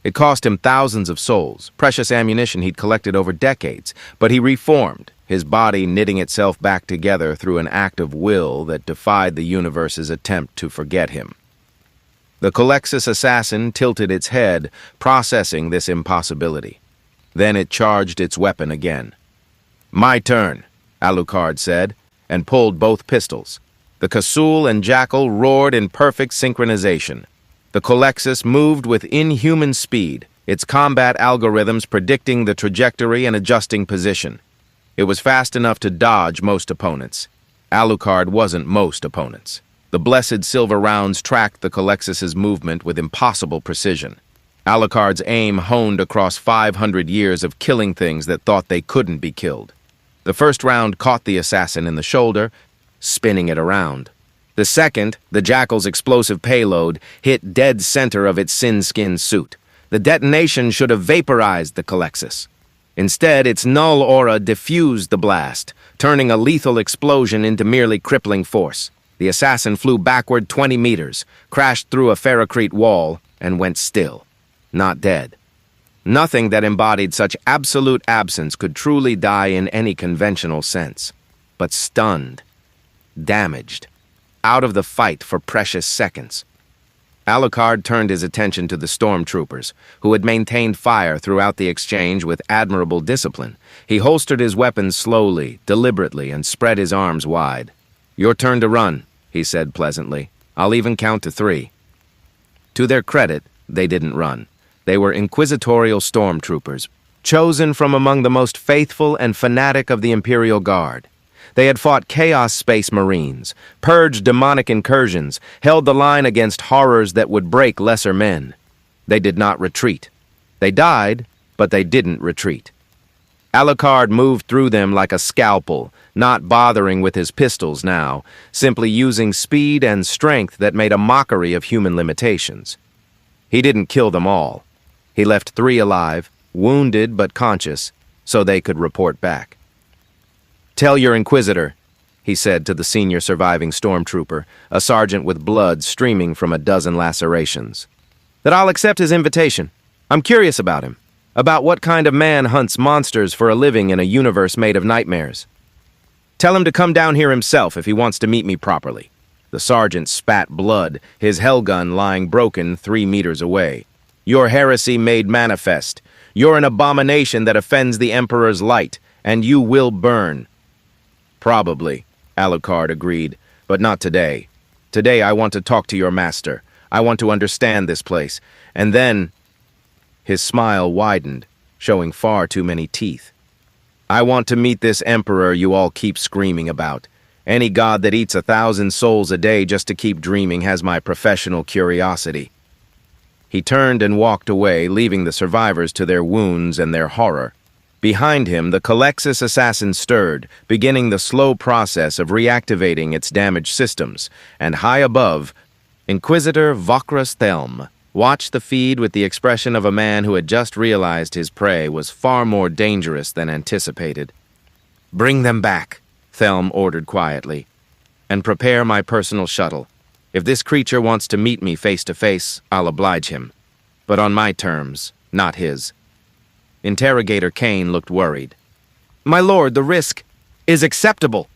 It cost him thousands of souls, precious ammunition he'd collected over decades, but he reformed, his body knitting itself back together through an act of will that defied the universe's attempt to forget him. The Calexis assassin tilted its head, processing this impossibility. Then it charged its weapon again. "My turn," Alucard said, and pulled both pistols. The Kasul and Jackal roared in perfect synchronization. The Calexis moved with inhuman speed, its combat algorithms predicting the trajectory and adjusting position. It was fast enough to dodge most opponents. Alucard wasn't most opponents. The blessed silver rounds tracked the Calexis' movement with impossible precision. Alucard's aim honed across 500 years of killing things that thought they couldn't be killed. The first round caught the assassin in the shoulder, spinning it around. The second, the Jackal's explosive payload, hit dead center of its sin-skinned suit. The detonation should have vaporized the Calexis. Instead, its null aura diffused the blast, turning a lethal explosion into merely crippling force. The assassin flew backward 20 meters, crashed through a ferrocrete wall, and went still. Not dead. Nothing that embodied such absolute absence could truly die in any conventional sense. But stunned, damaged, out of the fight for precious seconds. Alucard turned his attention to the stormtroopers, who had maintained fire throughout the exchange with admirable discipline. He holstered his weapons slowly, deliberately, and spread his arms wide. "Your turn to run," he said pleasantly. "I'll even count to 3. To their credit, they didn't run. They were inquisitorial stormtroopers, chosen from among the most faithful and fanatic of the Imperial Guard. They had fought Chaos Space Marines, purged demonic incursions, held the line against horrors that would break lesser men. They did not retreat. They died, but they didn't retreat. Alucard moved through them like a scalpel, not bothering with his pistols now, simply using speed and strength that made a mockery of human limitations. He didn't kill them all. He left 3 alive, wounded but conscious, so they could report back. "Tell your Inquisitor," he said to the senior surviving stormtrooper, a sergeant with blood streaming from a dozen lacerations, "that I'll accept his invitation. I'm curious about him. About what kind of man hunts monsters for a living in a universe made of nightmares. Tell him to come down here himself if he wants to meet me properly." The sergeant spat blood, his hellgun lying broken 3 meters away. "Your heresy made manifest. You're an abomination that offends the Emperor's light, and you will burn." "Probably," Alucard agreed, "but not today. Today I want to talk to your master. I want to understand this place. And then... His smile widened, showing far too many teeth. I want to meet this emperor you all keep screaming about. Any god that eats 1,000 souls a day just to keep dreaming has my professional curiosity. He turned and walked away, leaving the survivors to their wounds and their horror. Behind him, the Calexis assassin stirred, beginning the slow process of reactivating its damaged systems, and high above, Inquisitor Vakras Thelm watched the feed with the expression of a man who had just realized his prey was far more dangerous than anticipated. "Bring them back," Thelm ordered quietly, "and prepare my personal shuttle. If this creature wants to meet me face to face, I'll oblige him. But on my terms, not his." Interrogator Kane looked worried. "My lord, the risk is acceptable,"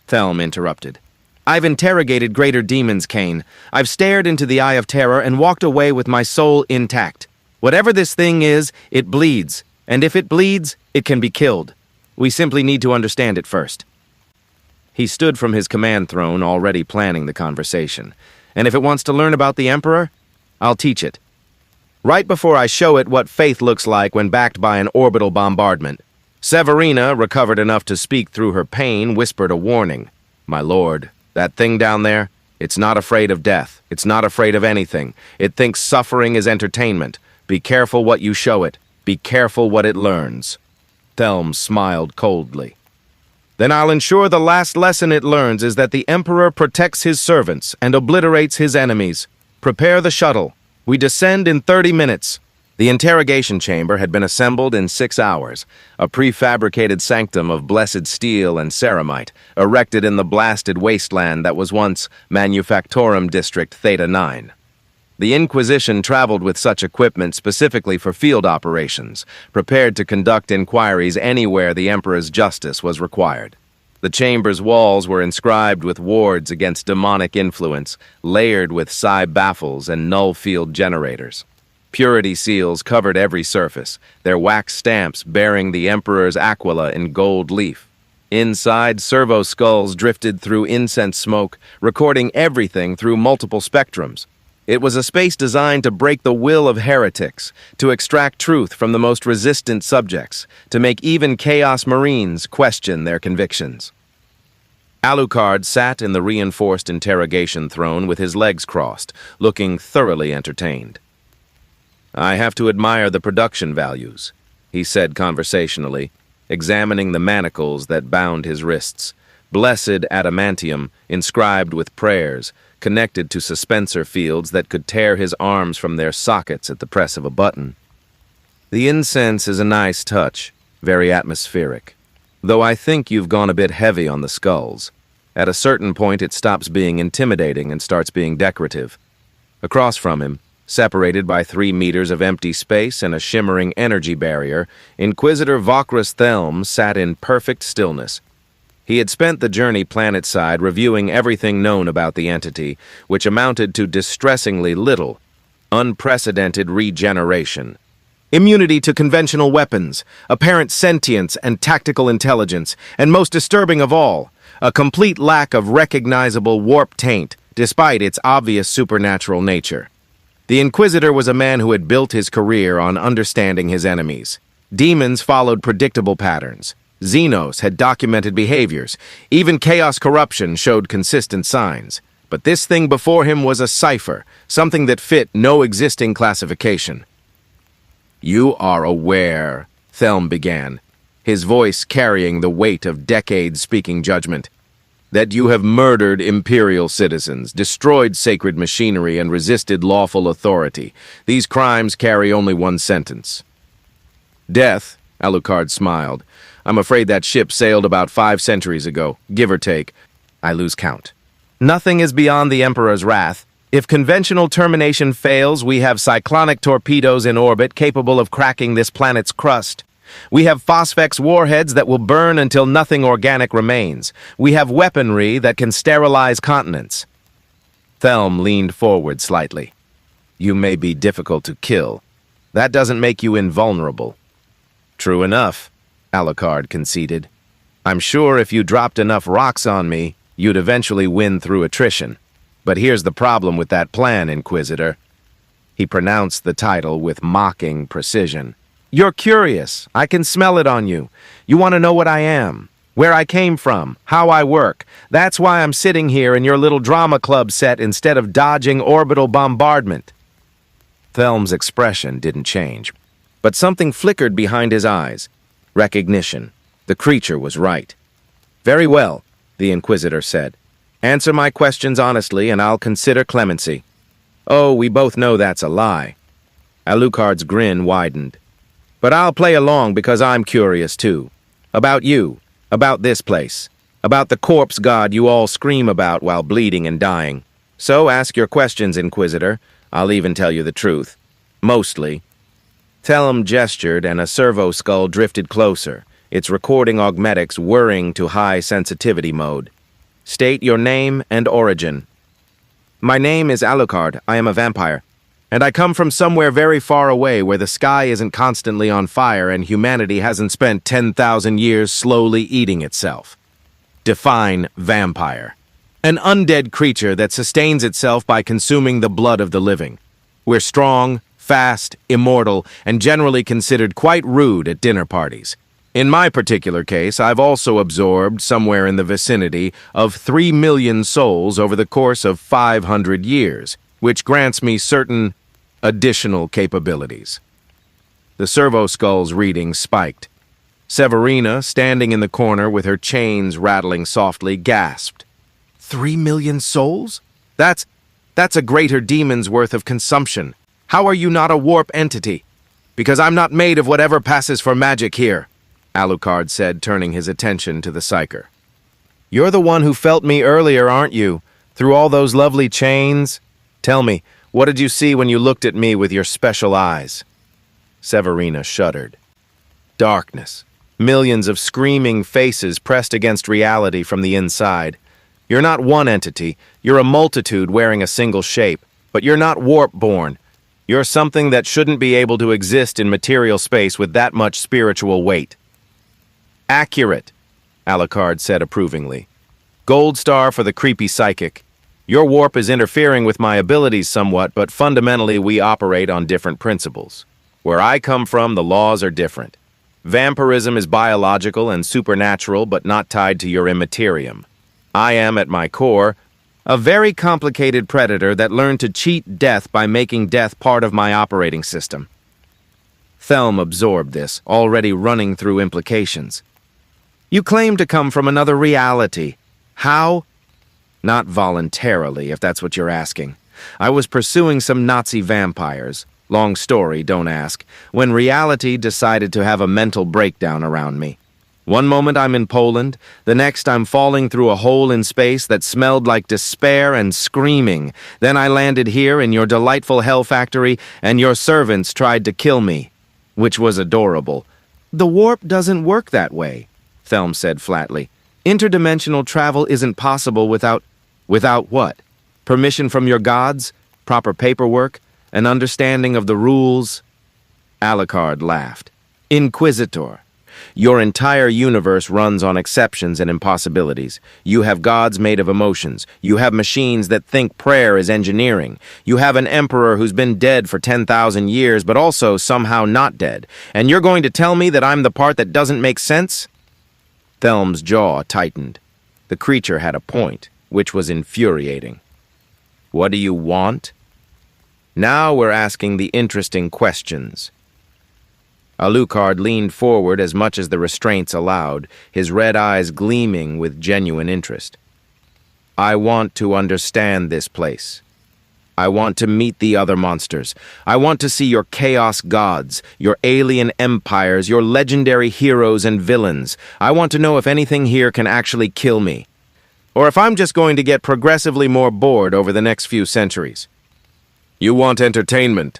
Thelm interrupted. "I've interrogated greater demons, Kane. I've stared into the Eye of Terror and walked away with my soul intact. Whatever this thing is, it bleeds. And if it bleeds, it can be killed. We simply need to understand it first." He stood from his command throne, already planning the conversation. "And if it wants to learn about the Emperor, I'll teach it. Right before I show it what faith looks like when backed by an orbital bombardment." Severina, recovered enough to speak through her pain, whispered a warning. "My lord, that thing down there, it's not afraid of death. It's not afraid of anything. It thinks suffering is entertainment. Be careful what you show it. Be careful what it learns." Thelm smiled coldly. "Then I'll ensure the last lesson it learns is that the Emperor protects his servants and obliterates his enemies. Prepare the shuttle. We descend in 30 minutes. The interrogation chamber had been assembled in 6 hours, a prefabricated sanctum of blessed steel and ceramite, erected in the blasted wasteland that was once Manufactorum District Theta 9. The Inquisition traveled with such equipment specifically for field operations, prepared to conduct inquiries anywhere the Emperor's justice was required. The chamber's walls were inscribed with wards against demonic influence, layered with psi-baffles and null field generators. Purity seals covered every surface, their wax stamps bearing the Emperor's aquila in gold leaf. Inside, servo skulls drifted through incense smoke, recording everything through multiple spectrums. It was a space designed to break the will of heretics, to extract truth from the most resistant subjects, to make even Chaos Marines question their convictions. Alucard sat in the reinforced interrogation throne with his legs crossed, looking thoroughly entertained. "I have to admire the production values," he said conversationally, examining the manacles that bound his wrists. Blessed adamantium, inscribed with prayers, connected to suspensor fields that could tear his arms from their sockets at the press of a button. "The incense is a nice touch, very atmospheric. Though I think you've gone a bit heavy on the skulls. At a certain point it stops being intimidating and starts being decorative." Across from him, separated by 3 meters of empty space and a shimmering energy barrier, Inquisitor Vakras Thelm sat in perfect stillness. He had spent the journey planetside reviewing everything known about the entity, which amounted to distressingly little. Unprecedented regeneration. Immunity to conventional weapons, apparent sentience and tactical intelligence, and most disturbing of all, a complete lack of recognizable warp taint, despite its obvious supernatural nature. The Inquisitor was a man who had built his career on understanding his enemies. Demons followed predictable patterns. Xenos had documented behaviors. Even chaos corruption showed consistent signs. But this thing before him was a cipher, something that fit no existing classification. "You are aware," Thelm began, his voice carrying the weight of decades speaking judgment, "that you have murdered Imperial citizens, destroyed sacred machinery, and resisted lawful authority. These crimes carry only one sentence." "Death," Alucard smiled. "I'm afraid that ship sailed about 5 centuries ago, give or take. I lose count. Nothing is beyond the Emperor's wrath. If conventional termination fails, we have cyclonic torpedoes in orbit capable of cracking this planet's crust. We have phosphex warheads that will burn until nothing organic remains. We have weaponry that can sterilize continents." Thelm leaned forward slightly. "You may be difficult to kill. That doesn't make you invulnerable." "True enough," Alucard conceded. "I'm sure if you dropped enough rocks on me, you'd eventually win through attrition." But here's the problem with that plan, Inquisitor. He pronounced the title with mocking precision. You're curious. I can smell it on you. You want to know what I am, where I came from, how I work. That's why I'm sitting here in your little drama club set instead of dodging orbital bombardment. Thelm's expression didn't change, but something flickered behind his eyes. Recognition. The creature was right. Very well, the Inquisitor said. Answer my questions honestly, and I'll consider clemency. Oh, we both know that's a lie. Alucard's grin widened. But I'll play along because I'm curious too. About you, about this place, about the corpse god you all scream about while bleeding and dying. So ask your questions, Inquisitor. I'll even tell you the truth. Mostly. Thelm gestured and a servo skull drifted closer, its recording augmetics whirring to high sensitivity mode. State your name and origin. My name is Alucard. I am a vampire. And I come from somewhere very far away where the sky isn't constantly on fire and humanity hasn't spent 10,000 years slowly eating itself. Define vampire. An undead creature that sustains itself by consuming the blood of the living. We're strong, fast, immortal, and generally considered quite rude at dinner parties. In my particular case, I've also absorbed somewhere in the vicinity of 3 million souls over the course of 500 years, which grants me certain additional capabilities. The servo skull's reading spiked. Severina, standing in the corner with her chains rattling softly, gasped. 3 million souls? That's a greater demon's worth of consumption. How are you not a warp entity? Because I'm not made of whatever passes for magic here, Alucard said, turning his attention to the psyker. You're the one who felt me earlier, aren't you? Through all those lovely chains? Tell me, what did you see when you looked at me with your special eyes? Severina shuddered. Darkness. Millions of screaming faces pressed against reality from the inside. You're not one entity. You're a multitude wearing a single shape. But you're not warp-born. You're something that shouldn't be able to exist in material space with that much spiritual weight. Accurate, Alucard said approvingly. Gold star for the creepy psychic. Your warp is interfering with my abilities somewhat, but fundamentally we operate on different principles. Where I come from, the laws are different. Vampirism is biological and supernatural, but not tied to your immaterium. I am, at my core, a very complicated predator that learned to cheat death by making death part of my operating system. Thelm absorbed this, already running through implications. You claim to come from another reality. How? Not voluntarily, if that's what you're asking. I was pursuing some Nazi vampires. Long story, don't ask. When reality decided to have a mental breakdown around me. One moment I'm in Poland, the next I'm falling through a hole in space that smelled like despair and screaming. Then I landed here in your delightful hell factory, and your servants tried to kill me, which was adorable. The warp doesn't work that way, Thelm said flatly. Interdimensional travel isn't possible without what? Permission from your gods? Proper paperwork? An understanding of the rules? Alucard laughed. Inquisitor. Your entire universe runs on exceptions and impossibilities. You have gods made of emotions. You have machines that think prayer is engineering. You have an emperor who's been dead for 10,000 years, but also somehow not dead. And you're going to tell me that I'm the part that doesn't make sense? Thelm's jaw tightened. The creature had a point, which was infuriating. What do you want? Now we're asking the interesting questions. Alucard leaned forward as much as the restraints allowed, his red eyes gleaming with genuine interest. I want to understand this place. I want to meet the other monsters. I want to see your chaos gods, your alien empires, your legendary heroes and villains. I want to know if anything here can actually kill me, or if I'm just going to get progressively more bored over the next few centuries. You want entertainment,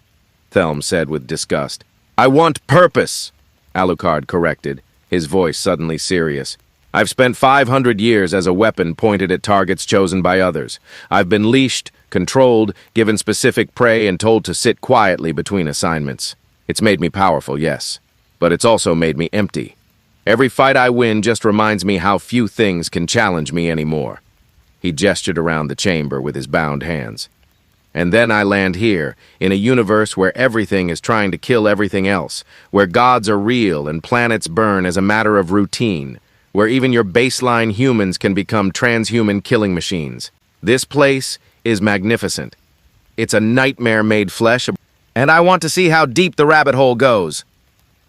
Thelm said with disgust. I want purpose, Alucard corrected, his voice suddenly serious. I've spent 500 years as a weapon pointed at targets chosen by others. I've been leashed, controlled, given specific prey, and told to sit quietly between assignments. It's made me powerful, yes, but it's also made me empty. Every fight I win just reminds me how few things can challenge me anymore. He gestured around the chamber with his bound hands. And then I land here, in a universe where everything is trying to kill everything else, where gods are real and planets burn as a matter of routine, where even your baseline humans can become transhuman killing machines. This place is magnificent. It's a nightmare made flesh, and I want to see how deep the rabbit hole goes.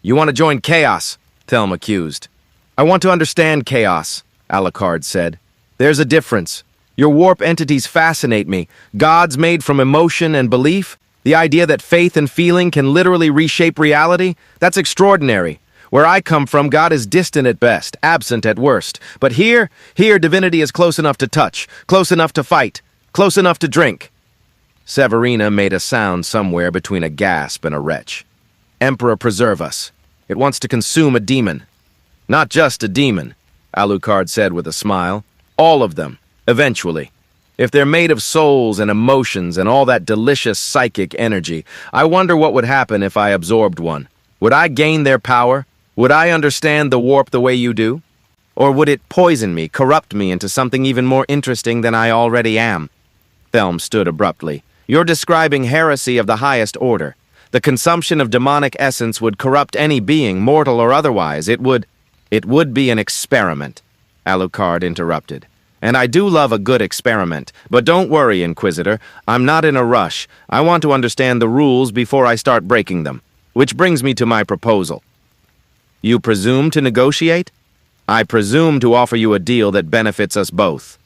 You want to join chaos? Thelm accused. I want to understand chaos, Alucard said. There's a difference. Your warp entities fascinate me. Gods made from emotion and belief. The idea that faith and feeling can literally reshape reality. That's extraordinary. Where I come from, God is distant at best, absent at worst. But here divinity is close enough to touch, close enough to fight, close enough to drink. Severina made a sound somewhere between a gasp and a retch. Emperor, preserve us. It wants to consume a demon. Not just a demon, Alucard said with a smile. All of them. Eventually. If they're made of souls and emotions and all that delicious psychic energy, I wonder what would happen if I absorbed one. Would I gain their power? Would I understand the warp the way you do? Or would it poison me, corrupt me into something even more interesting than I already am? Thelm stood abruptly. You're describing heresy of the highest order. The consumption of demonic essence would corrupt any being, mortal or otherwise. It would be an experiment, Alucard interrupted. And I do love a good experiment. But don't worry, Inquisitor. I'm not in a rush. I want to understand the rules before I start breaking them. Which brings me to my proposal. You presume to negotiate? I presume to offer you a deal that benefits us both.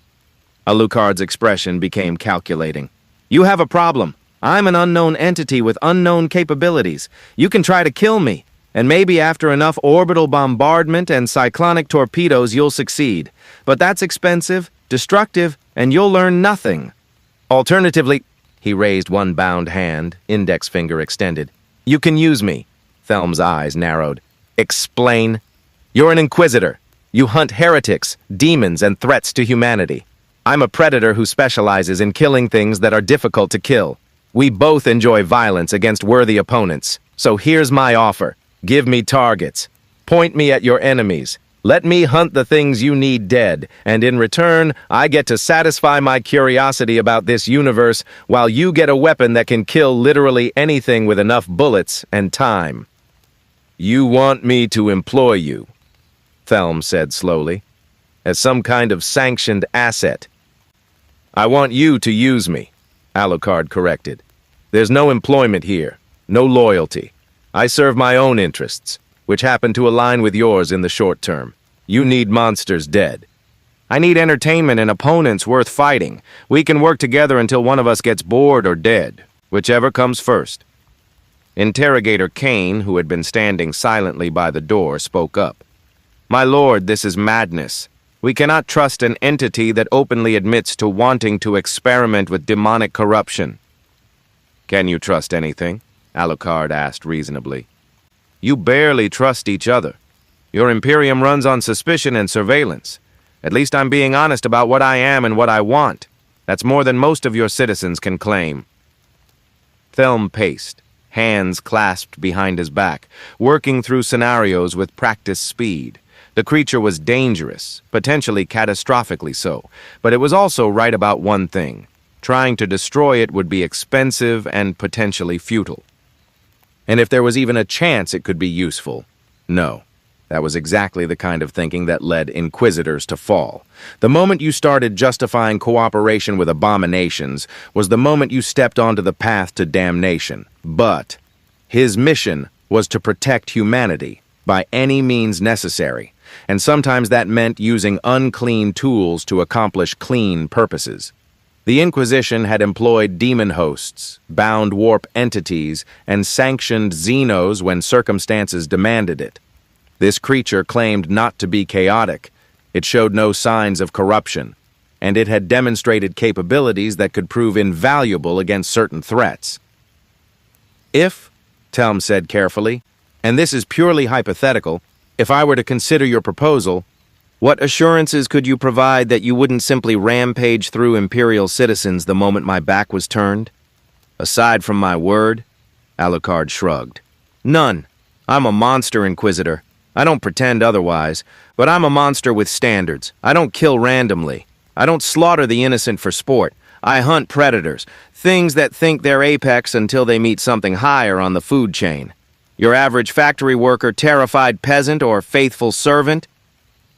Alucard's expression became calculating. You have a problem. I'm an unknown entity with unknown capabilities. You can try to kill me. And maybe after enough orbital bombardment and cyclonic torpedoes, you'll succeed. But that's expensive, destructive, and you'll learn nothing. Alternatively, he raised one bound hand, index finger extended. You can use me. Thelm's eyes narrowed. Explain. You're an Inquisitor. You hunt heretics, demons, and threats to humanity. I'm a predator who specializes in killing things that are difficult to kill. We both enjoy violence against worthy opponents. So here's my offer. Give me targets. Point me at your enemies. Let me hunt the things you need dead, and in return, I get to satisfy my curiosity about this universe while you get a weapon that can kill literally anything with enough bullets and time. You want me to employ you, Thelm said slowly, as some kind of sanctioned asset. I want you to use me, Alucard corrected. There's no employment here, no loyalty. I serve my own interests, which happen to align with yours in the short term. You need monsters dead. I need entertainment and opponents worth fighting. We can work together until one of us gets bored or dead, whichever comes first. Interrogator Kane, who had been standing silently by the door, spoke up. My lord, this is madness. We cannot trust an entity that openly admits to wanting to experiment with demonic corruption. Can you trust anything? Alucard asked reasonably. You barely trust each other. Your Imperium runs on suspicion and surveillance. At least I'm being honest about what I am and what I want. That's more than most of your citizens can claim. Thelm paced, hands clasped behind his back, working through scenarios with practiced speed. The creature was dangerous, potentially catastrophically so, but it was also right about one thing. Trying to destroy it would be expensive and potentially futile. And if there was even a chance it could be useful, no. That was exactly the kind of thinking that led Inquisitors to fall. The moment you started justifying cooperation with abominations was the moment you stepped onto the path to damnation. But his mission was to protect humanity by any means necessary, and sometimes that meant using unclean tools to accomplish clean purposes. The Inquisition had employed demon hosts, bound warp entities, and sanctioned xenos when circumstances demanded it. This creature claimed not to be chaotic. It showed no signs of corruption, and it had demonstrated capabilities that could prove invaluable against certain threats. If, Thelm said carefully, and this is purely hypothetical, if I were to consider your proposal, what assurances could you provide that you wouldn't simply rampage through Imperial citizens the moment my back was turned? Aside from my word, Alucard shrugged. None. I'm a monster, Inquisitor. I don't pretend otherwise, but I'm a monster with standards. I don't kill randomly. I don't slaughter the innocent for sport. I hunt predators, things that think they're apex until they meet something higher on the food chain. Your average factory worker, terrified peasant, or faithful servant?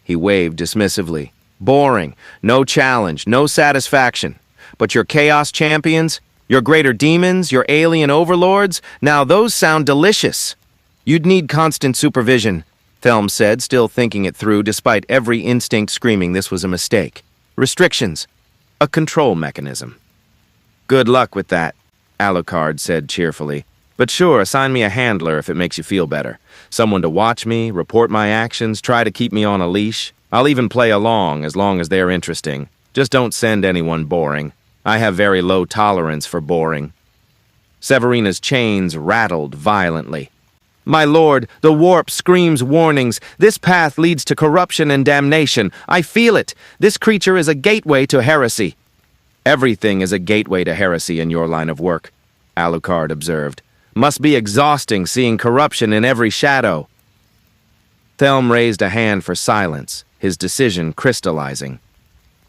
He waved dismissively. Boring, no challenge, no satisfaction. But your chaos champions, your greater demons, your alien overlords, now those sound delicious. You'd need constant supervision, Thelm said, still thinking it through despite every instinct screaming this was a mistake. Restrictions. A control mechanism. Good luck with that, Alucard said cheerfully. But sure, assign me a handler if it makes you feel better. Someone to watch me, report my actions, try to keep me on a leash. I'll even play along as long as they're interesting. Just don't send anyone boring. I have very low tolerance for boring. Severina's chains rattled violently. My lord, the warp screams warnings. This path leads to corruption and damnation. I feel it. This creature is a gateway to heresy. Everything is a gateway to heresy in your line of work, Alucard observed. Must be exhausting seeing corruption in every shadow. Thelm raised a hand for silence, his decision crystallizing.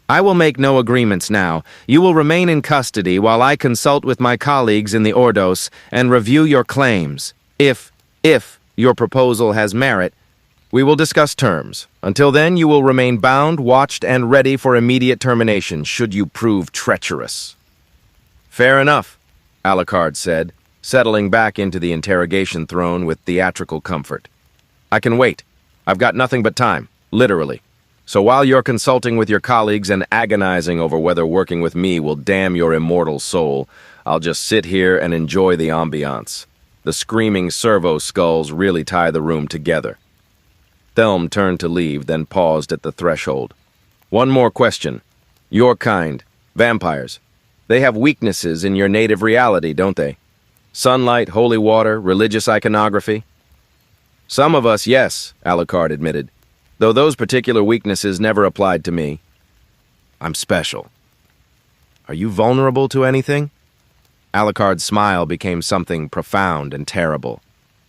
I will make no agreements now. You will remain in custody while I consult with my colleagues in the Ordos and review your claims. If your proposal has merit, we will discuss terms. Until then, you will remain bound, watched, and ready for immediate termination should you prove treacherous. Fair enough, Alucard said, settling back into the interrogation throne with theatrical comfort. I can wait. I've got nothing but time, literally. So while you're consulting with your colleagues and agonizing over whether working with me will damn your immortal soul, I'll just sit here and enjoy the ambiance. The screaming servo skulls really tie the room together. Thelm turned to leave, then paused at the threshold. One more question. Your kind, vampires, they have weaknesses in your native reality, don't they? Sunlight, holy water, religious iconography? Some of us, yes, Alucard admitted, though those particular weaknesses never applied to me. I'm special. Are you vulnerable to anything? Alucard's smile became something profound and terrible.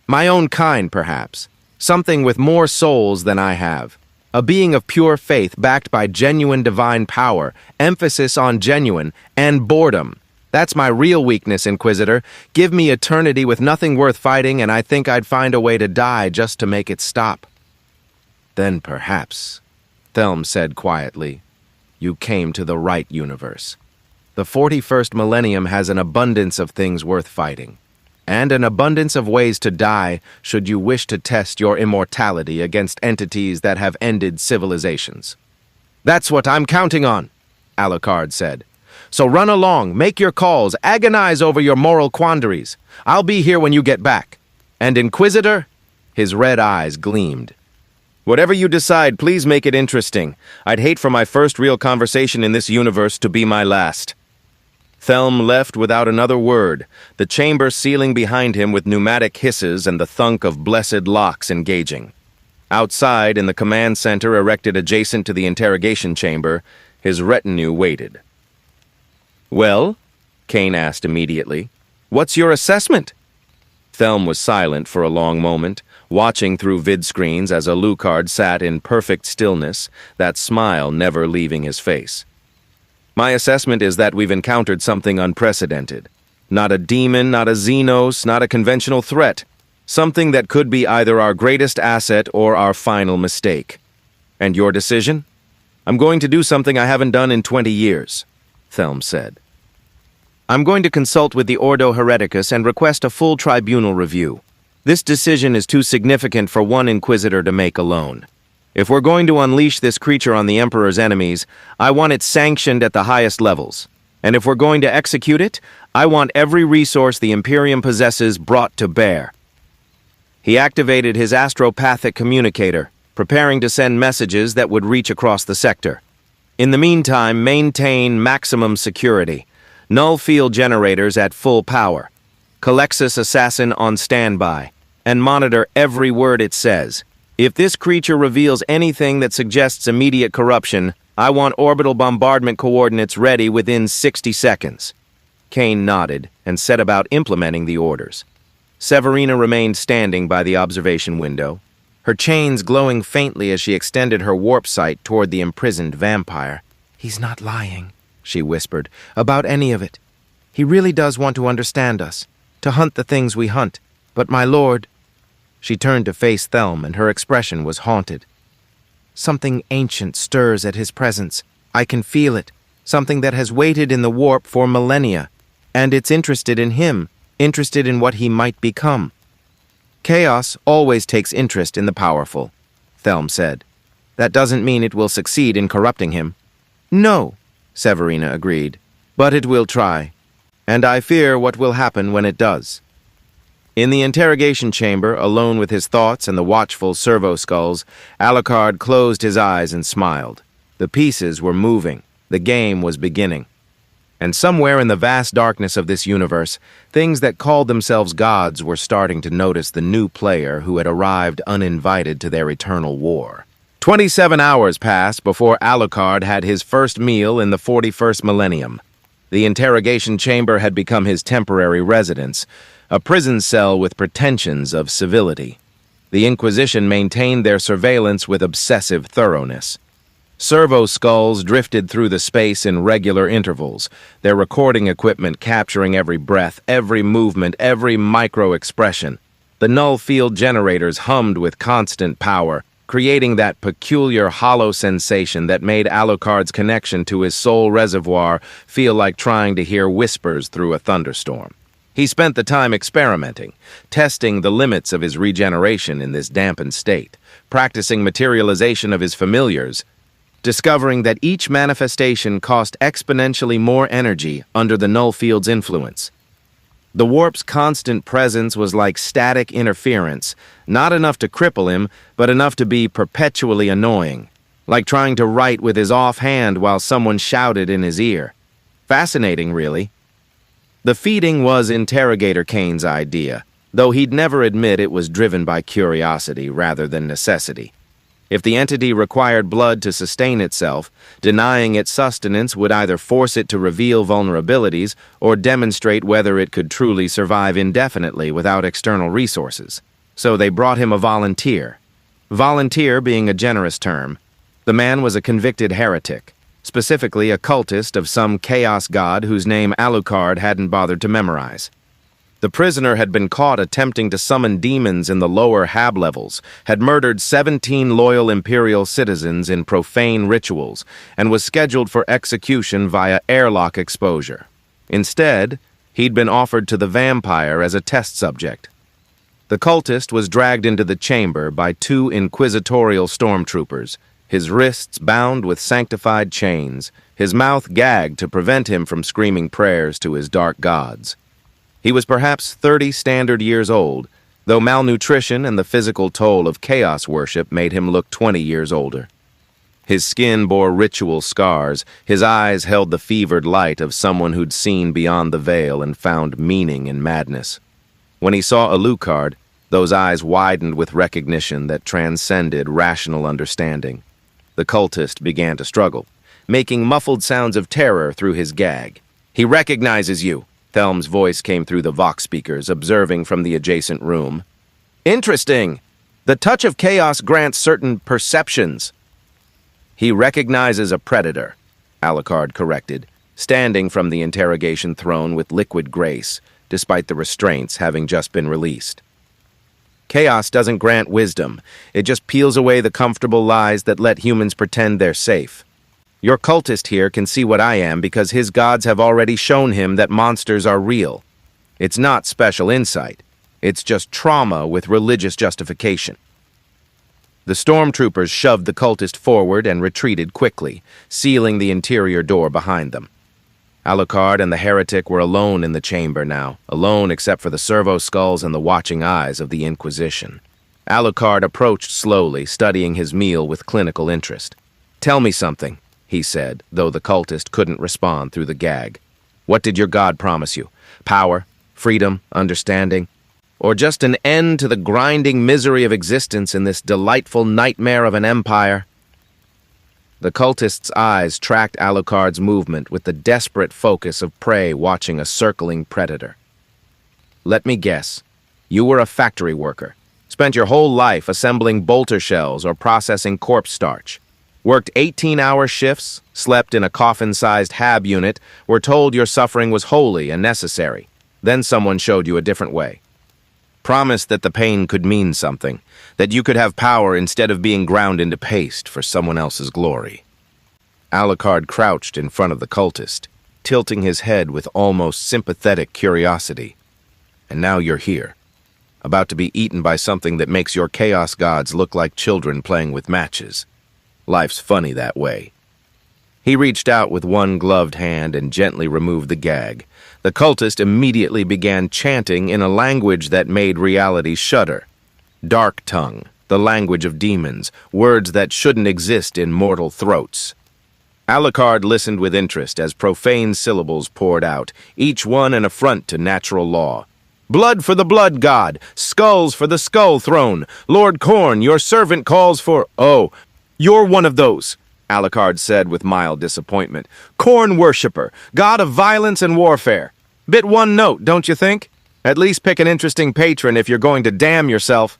My own kind, perhaps. Something with more souls than I have. A being of pure faith backed by genuine divine power, emphasis on genuine, and boredom. That's my real weakness, Inquisitor. Give me eternity with nothing worth fighting, and I think I'd find a way to die just to make it stop. Then perhaps, Thelm said quietly, you came to the right universe. The 41st millennium has an abundance of things worth fighting, and an abundance of ways to die should you wish to test your immortality against entities that have ended civilizations. That's what I'm counting on, Alucard said. So run along, make your calls, agonize over your moral quandaries. I'll be here when you get back. And Inquisitor? His red eyes gleamed. Whatever you decide, please make it interesting. I'd hate for my first real conversation in this universe to be my last. Thelm left without another word, the chamber sealing behind him with pneumatic hisses and the thunk of blessed locks engaging. Outside, in the command center erected adjacent to the interrogation chamber, his retinue waited. Well, Kane asked immediately, what's your assessment? Thelm was silent for a long moment, watching through vid-screens as Alucard sat in perfect stillness, that smile never leaving his face. My assessment is that we've encountered something unprecedented. Not a demon, not a Xenos, not a conventional threat. Something that could be either our greatest asset or our final mistake. And your decision? I'm going to do something I haven't done in 20 years, Thelm said. I'm going to consult with the Ordo Hereticus and request a full tribunal review. This decision is too significant for one Inquisitor to make alone. If we're going to unleash this creature on the Emperor's enemies, I want it sanctioned at the highest levels. And if we're going to execute it, I want every resource the Imperium possesses brought to bear. He activated his astropathic communicator, preparing to send messages that would reach across the sector. In the meantime, maintain maximum security. Null field generators at full power. Calexis assassin on standby. And monitor every word it says. If this creature reveals anything that suggests immediate corruption, I want orbital bombardment coordinates ready within 60 seconds. Kane nodded and set about implementing the orders. Severina remained standing by the observation window, her chains glowing faintly as she extended her warp sight toward the imprisoned vampire. "He's not lying," she whispered, "about any of it. He really does want to understand us, to hunt the things we hunt. But my lord—" She turned to face Thelm, and her expression was haunted. "Something ancient stirs at his presence. I can feel it. Something that has waited in the warp for millennia. And it's interested in him, interested in what he might become." "Chaos always takes interest in the powerful," Thelm said. "That doesn't mean it will succeed in corrupting him." "No," Severina agreed, "but it will try. And I fear what will happen when it does." In the interrogation chamber, alone with his thoughts and the watchful servo-skulls, Alucard closed his eyes and smiled. The pieces were moving. The game was beginning. And somewhere in the vast darkness of this universe, things that called themselves gods were starting to notice the new player who had arrived uninvited to their eternal war. 27 hours passed before Alucard had his first meal in the 41st millennium. The interrogation chamber had become his temporary residence, a prison cell with pretensions of civility. The Inquisition maintained their surveillance with obsessive thoroughness. Servo-skulls drifted through the space in regular intervals, their recording equipment capturing every breath, every movement, every micro-expression. The null field generators hummed with constant power, creating that peculiar hollow sensation that made Alucard's connection to his soul reservoir feel like trying to hear whispers through a thunderstorm. He spent the time experimenting, testing the limits of his regeneration in this dampened state, practicing materialization of his familiars, discovering that each manifestation cost exponentially more energy under the null field's influence. The warp's constant presence was like static interference, not enough to cripple him, but enough to be perpetually annoying, like trying to write with his offhand while someone shouted in his ear. Fascinating, really. The feeding was Interrogator Kane's idea, though he'd never admit it was driven by curiosity rather than necessity. If the entity required blood to sustain itself, denying it sustenance would either force it to reveal vulnerabilities or demonstrate whether it could truly survive indefinitely without external resources. So they brought him a volunteer. Volunteer being a generous term. The man was a convicted heretic, specifically a cultist of some chaos god whose name Alucard hadn't bothered to memorize. The prisoner had been caught attempting to summon demons in the lower hab levels, had murdered 17 loyal Imperial citizens in profane rituals, and was scheduled for execution via airlock exposure. Instead, he'd been offered to the vampire as a test subject. The cultist was dragged into the chamber by 2 inquisitorial stormtroopers, his wrists bound with sanctified chains, his mouth gagged to prevent him from screaming prayers to his dark gods. He was perhaps 30 standard years old, though malnutrition and the physical toll of chaos worship made him look 20 years older. His skin bore ritual scars, his eyes held the fevered light of someone who'd seen beyond the veil and found meaning in madness. When he saw Alucard, those eyes widened with recognition that transcended rational understanding. The cultist began to struggle, making muffled sounds of terror through his gag. "He recognizes you," Thelm's voice came through the Vox speakers, observing from the adjacent room. "Interesting. The touch of chaos grants certain perceptions." "He recognizes a predator," Alucard corrected, standing from the interrogation throne with liquid grace, despite the restraints having just been released. "Chaos doesn't grant wisdom. It just peels away the comfortable lies that let humans pretend they're safe. Your cultist here can see what I am because his gods have already shown him that monsters are real. It's not special insight. It's just trauma with religious justification." The stormtroopers shoved the cultist forward and retreated quickly, sealing the interior door behind them. Alucard and the heretic were alone in the chamber now, alone except for the servo-skulls and the watching eyes of the Inquisition. Alucard approached slowly, studying his meal with clinical interest. "Tell me something," he said, though the cultist couldn't respond through the gag. "What did your god promise you? Power, freedom, understanding? Or just an end to the grinding misery of existence in this delightful nightmare of an empire?" The cultist's eyes tracked Alucard's movement with the desperate focus of prey watching a circling predator. "Let me guess. You were a factory worker. Spent your whole life assembling bolter shells or processing corpse starch. Worked 18-hour shifts, slept in a coffin-sized hab unit, were told your suffering was holy and necessary. Then someone showed you a different way. Promised that the pain could mean something, that you could have power instead of being ground into paste for someone else's glory. Alucard crouched in front of the cultist, tilting his head with almost sympathetic curiosity. And now you're here, about to be eaten by something that makes your chaos gods look like children playing with matches. Life's funny that way. He reached out with one gloved hand and gently removed the gag. The cultist immediately began chanting in a language that made reality shudder. Dark tongue, the language of demons, words that shouldn't exist in mortal throats. Alucard listened with interest as profane syllables poured out, each one an affront to natural law. Blood for the blood god, skulls for the skull throne. Lord Khorne, your servant calls for... Oh, you're one of those, Alucard said with mild disappointment. Khorne worshipper, god of violence and warfare. Bit one note, don't you think? At least pick an interesting patron if you're going to damn yourself.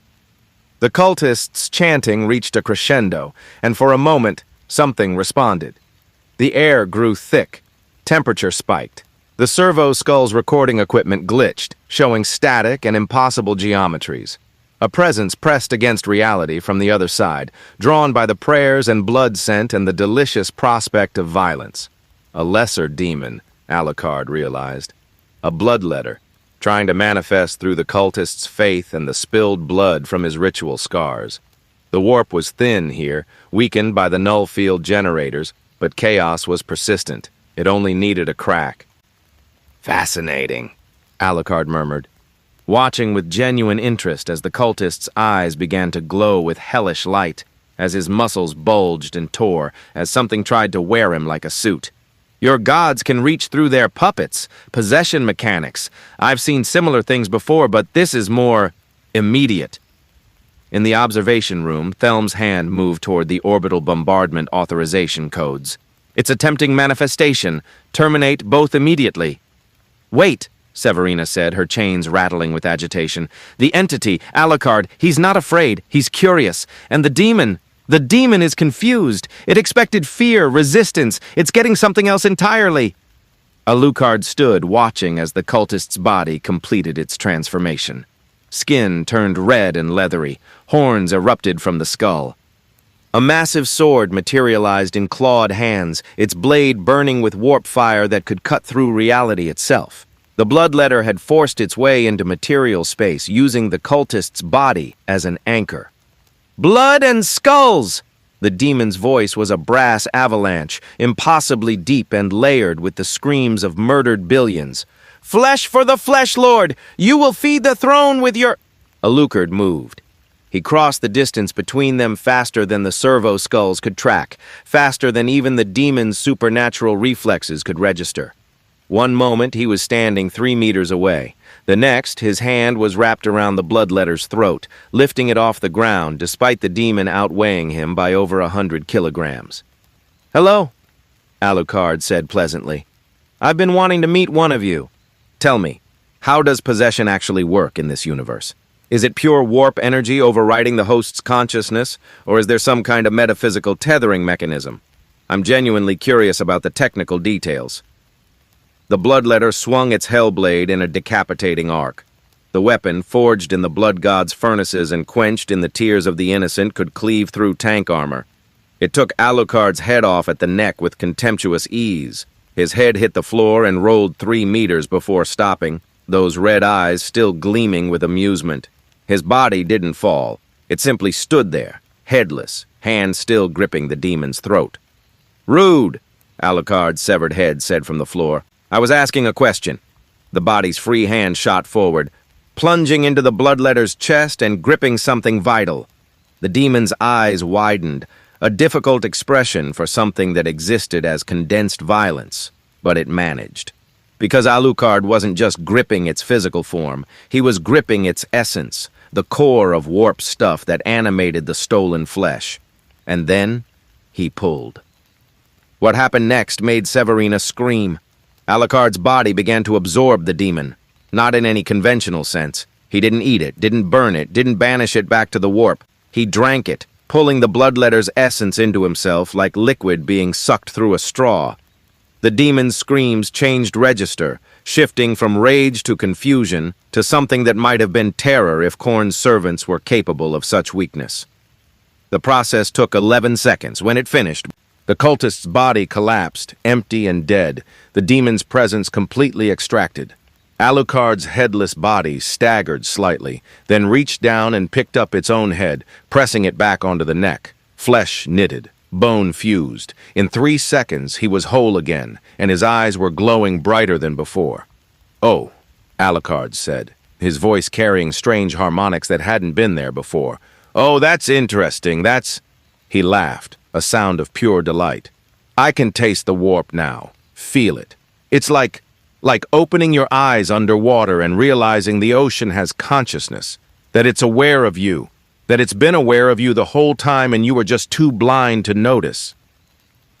The cultists' chanting reached a crescendo, and for a moment, something responded. The air grew thick. Temperature spiked. The servo skull's recording equipment glitched, showing static and impossible geometries. A presence pressed against reality from the other side, drawn by the prayers and blood scent and the delicious prospect of violence. A lesser demon, Alucard realized. A bloodletter, trying to manifest through the cultist's faith and the spilled blood from his ritual scars. The warp was thin here, weakened by the null field generators, but chaos was persistent. It only needed a crack. Fascinating, Alucard murmured, watching with genuine interest as the cultist's eyes began to glow with hellish light, as his muscles bulged and tore, as something tried to wear him like a suit. Your gods can reach through their puppets, possession mechanics. I've seen similar things before, but this is more immediate. In the observation room, Thelm's hand moved toward the orbital bombardment authorization codes. It's attempting manifestation. Terminate both immediately. Wait, Severina said, her chains rattling with agitation. The entity, Alucard, he's not afraid, he's curious. And the demon is confused. It expected fear, resistance. It's getting something else entirely. Alucard stood, watching as the cultist's body completed its transformation. Skin turned red and leathery. Horns erupted from the skull. A massive sword materialized in clawed hands, its blade burning with warp fire that could cut through reality itself. The bloodletter had forced its way into material space, using the cultist's body as an anchor. Blood and skulls! The demon's voice was a brass avalanche, impossibly deep and layered with the screams of murdered billions. Flesh for the flesh lord! You will feed the throne with your... Alucard moved. He crossed the distance between them faster than the servo skulls could track, faster than even the demon's supernatural reflexes could register. One moment he was standing 3 meters away. The next, his hand was wrapped around the bloodletter's throat, lifting it off the ground despite the demon outweighing him by over 100 kilograms. Hello, Alucard said pleasantly. I've been wanting to meet one of you. Tell me, how does possession actually work in this universe? Is it pure warp energy overriding the host's consciousness, or is there some kind of metaphysical tethering mechanism? I'm genuinely curious about the technical details. The bloodletter swung its hellblade in a decapitating arc. The weapon, forged in the blood god's furnaces and quenched in the tears of the innocent, could cleave through tank armor. It took Alucard's head off at the neck with contemptuous ease. His head hit the floor and rolled 3 meters before stopping, those red eyes still gleaming with amusement. His body didn't fall. It simply stood there, headless, hand still gripping the demon's throat. Rude, Alucard's severed head said from the floor. I was asking a question. The body's free hand shot forward, plunging into the bloodletter's chest and gripping something vital. The demon's eyes widened, a difficult expression for something that existed as condensed violence, but it managed. Because Alucard wasn't just gripping its physical form, he was gripping its essence, the core of warp stuff that animated the stolen flesh. And then, he pulled. What happened next made Severina scream. Alucard's body began to absorb the demon, not in any conventional sense. He didn't eat it, didn't burn it, didn't banish it back to the warp. He drank it, pulling the bloodletter's essence into himself like liquid being sucked through a straw. The demon's screams changed register, shifting from rage to confusion to something that might have been terror if Khorne's servants were capable of such weakness. The process took 11 seconds. When it finished, the cultist's body collapsed, empty and dead, the demon's presence completely extracted. Alucard's headless body staggered slightly, then reached down and picked up its own head, pressing it back onto the neck. Flesh knitted, bone fused. In 3 seconds, he was whole again, and his eyes were glowing brighter than before. "Oh," Alucard said, his voice carrying strange harmonics that hadn't been there before. "Oh, that's interesting, that's—" He laughed, a sound of pure delight. "I can taste the warp now, feel it. It's like opening your eyes underwater and realizing the ocean has consciousness, that it's aware of you, that it's been aware of you the whole time and you were just too blind to notice."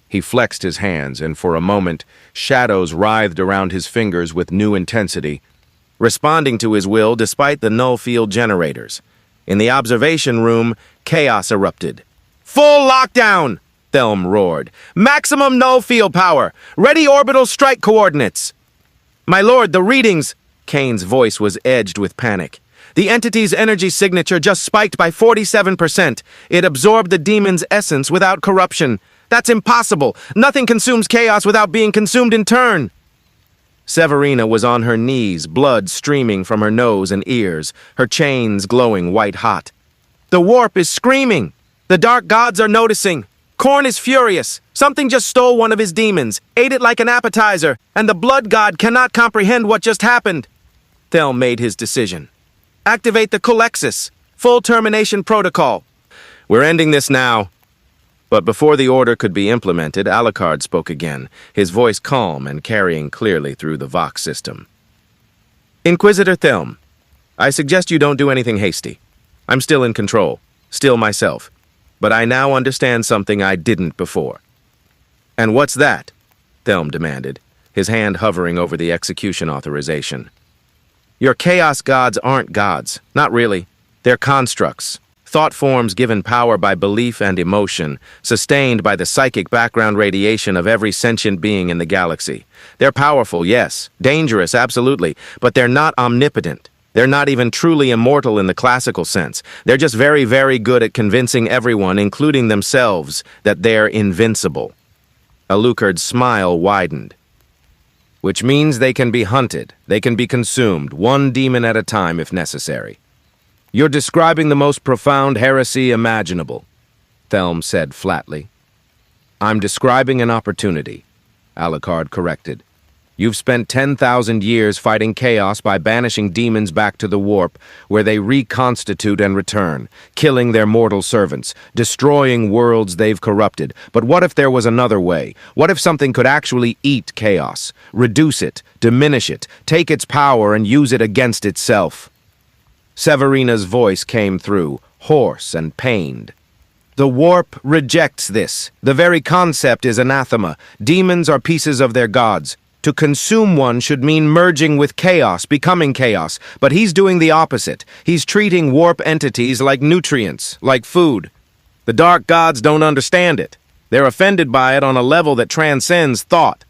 He flexed his hands, and for a moment, shadows writhed around his fingers with new intensity, responding to his will despite the null field generators. In the observation room, chaos erupted. "Full lockdown!" Thelm roared. "Maximum null field power! Ready orbital strike coordinates!" "My lord, the readings—" Kane's voice was edged with panic. "The entity's energy signature just spiked by 47%. It absorbed the demon's essence without corruption. That's impossible! Nothing consumes chaos without being consumed in turn!" Severina was on her knees, blood streaming from her nose and ears, her chains glowing white-hot. "The warp is screaming! The dark gods are noticing! Khorne is furious! Something just stole one of his demons, ate it like an appetizer, and the blood god cannot comprehend what just happened." Thelm made his decision. "Activate the Colexis. Full termination protocol." "We're ending this now." But before the order could be implemented, Alucard spoke again, his voice calm and carrying clearly through the Vox system. "Inquisitor Thelm, I suggest you don't do anything hasty. I'm still in control, still myself. But I now understand something I didn't before." "And what's that?" Thelm demanded, his hand hovering over the execution authorization. "Your chaos gods aren't gods. Not really. They're constructs. Thought forms given power by belief and emotion, sustained by the psychic background radiation of every sentient being in the galaxy. They're powerful, yes. Dangerous, absolutely. But they're not omnipotent. They're not even truly immortal in the classical sense. They're just very, very good at convincing everyone, including themselves, that they're invincible." Alucard's smile widened. "Which means they can be hunted, they can be consumed, one demon at a time if necessary." "You're describing the most profound heresy imaginable," Thelm said flatly. "I'm describing an opportunity," Alucard corrected. "You've spent 10,000 years fighting chaos by banishing demons back to the warp, where they reconstitute and return, killing their mortal servants, destroying worlds they've corrupted. But what if there was another way? What if something could actually eat chaos, reduce it, diminish it, take its power and use it against itself?" Severina's voice came through, hoarse and pained. "The warp rejects this. The very concept is anathema. Demons are pieces of their gods. To consume one should mean merging with chaos, becoming chaos. But he's doing the opposite. He's treating warp entities like nutrients, like food. The dark gods don't understand it. They're offended by it on a level that transcends thought."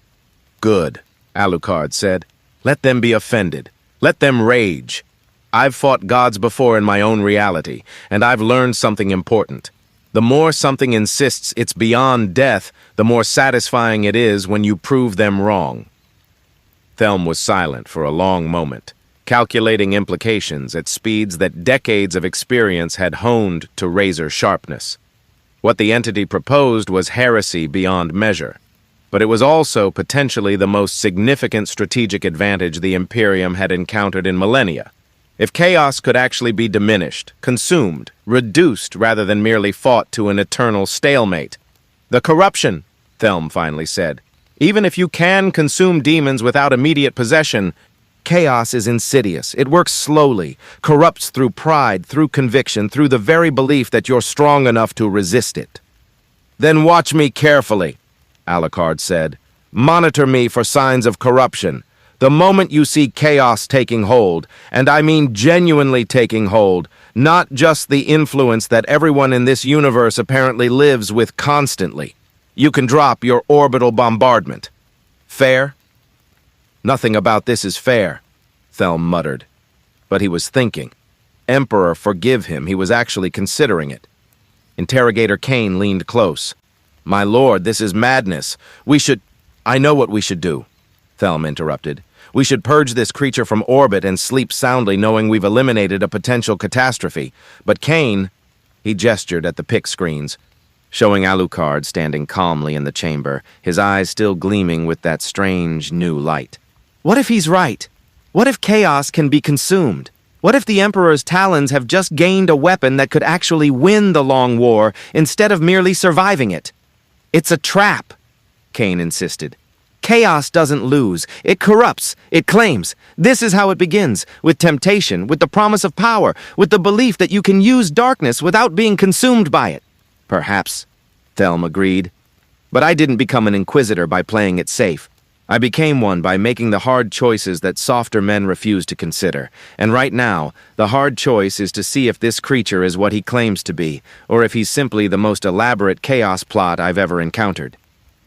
"Good," Alucard said. "Let them be offended. Let them rage. I've fought gods before in my own reality, and I've learned something important. The more something insists it's beyond death, the more satisfying it is when you prove them wrong." Thelm was silent for a long moment, calculating implications at speeds that decades of experience had honed to razor sharpness. What the entity proposed was heresy beyond measure, but it was also potentially the most significant strategic advantage the Imperium had encountered in millennia. If chaos could actually be diminished, consumed, reduced rather than merely fought to an eternal stalemate. "The corruption," Thelm finally said. "Even if you can consume demons without immediate possession, chaos is insidious. It works slowly, corrupts through pride, through conviction, through the very belief that you're strong enough to resist it." "Then watch me carefully," Alucard said. "Monitor me for signs of corruption. The moment you see chaos taking hold, and I mean genuinely taking hold, Not just the influence that everyone in this universe apparently lives with constantly. You can drop your orbital bombardment. Fair? Nothing about this is fair, Thelm muttered. But he was thinking. Emperor, forgive him, he was actually considering it. Interrogator Kane leaned close. My lord, this is madness. I know what we should do, Thelm interrupted. We should purge this creature from orbit and sleep soundly knowing we've eliminated a potential catastrophe. But Kane, he gestured at the pick screens, showing Alucard standing calmly in the chamber, his eyes still gleaming with that strange new light. What if he's right? What if chaos can be consumed? What if the Emperor's talons have just gained a weapon that could actually win the long war instead of merely surviving it? It's a trap, Kane insisted. Chaos doesn't lose. It corrupts. It claims. This is how it begins, with temptation, with the promise of power, with the belief that you can use darkness without being consumed by it. Perhaps, Thelm agreed. But I didn't become an inquisitor by playing it safe. I became one by making the hard choices that softer men refuse to consider. And right now, the hard choice is to see if this creature is what he claims to be, or if he's simply the most elaborate chaos plot I've ever encountered.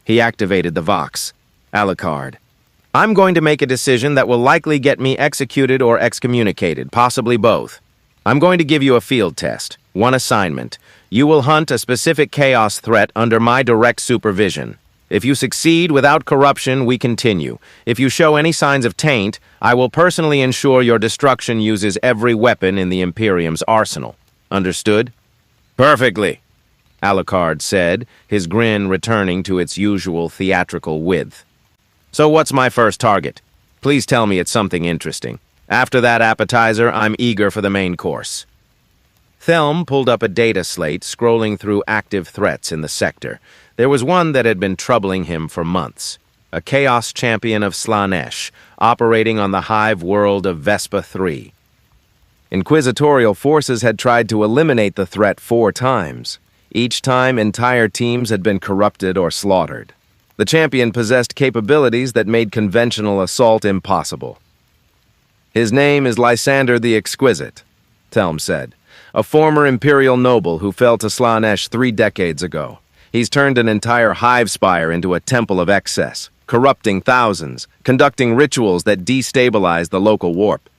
He activated the Vox. Alucard. I'm going to make a decision that will likely get me executed or excommunicated, possibly both. I'm going to give you a field test, one assignment. You will hunt a specific chaos threat under my direct supervision. If you succeed without corruption, we continue. If you show any signs of taint, I will personally ensure your destruction uses every weapon in the Imperium's arsenal. Understood? Perfectly, Alucard said, his grin returning to its usual theatrical width. So what's my first target? Please tell me it's something interesting. After that appetizer, I'm eager for the main course. Thelm pulled up a data slate, scrolling through active threats in the sector. There was one that had been troubling him for months. A Chaos Champion of Slaanesh, operating on the hive world of Vespa 3. Inquisitorial forces had tried to eliminate the threat 4 times. Each time, entire teams had been corrupted or slaughtered. The champion possessed capabilities that made conventional assault impossible. His name is Lysander the Exquisite, Thelm said, a former imperial noble who fell to Slaanesh 3 decades ago. He's turned an entire hive spire into a temple of excess, corrupting thousands, conducting rituals that destabilize the local warp.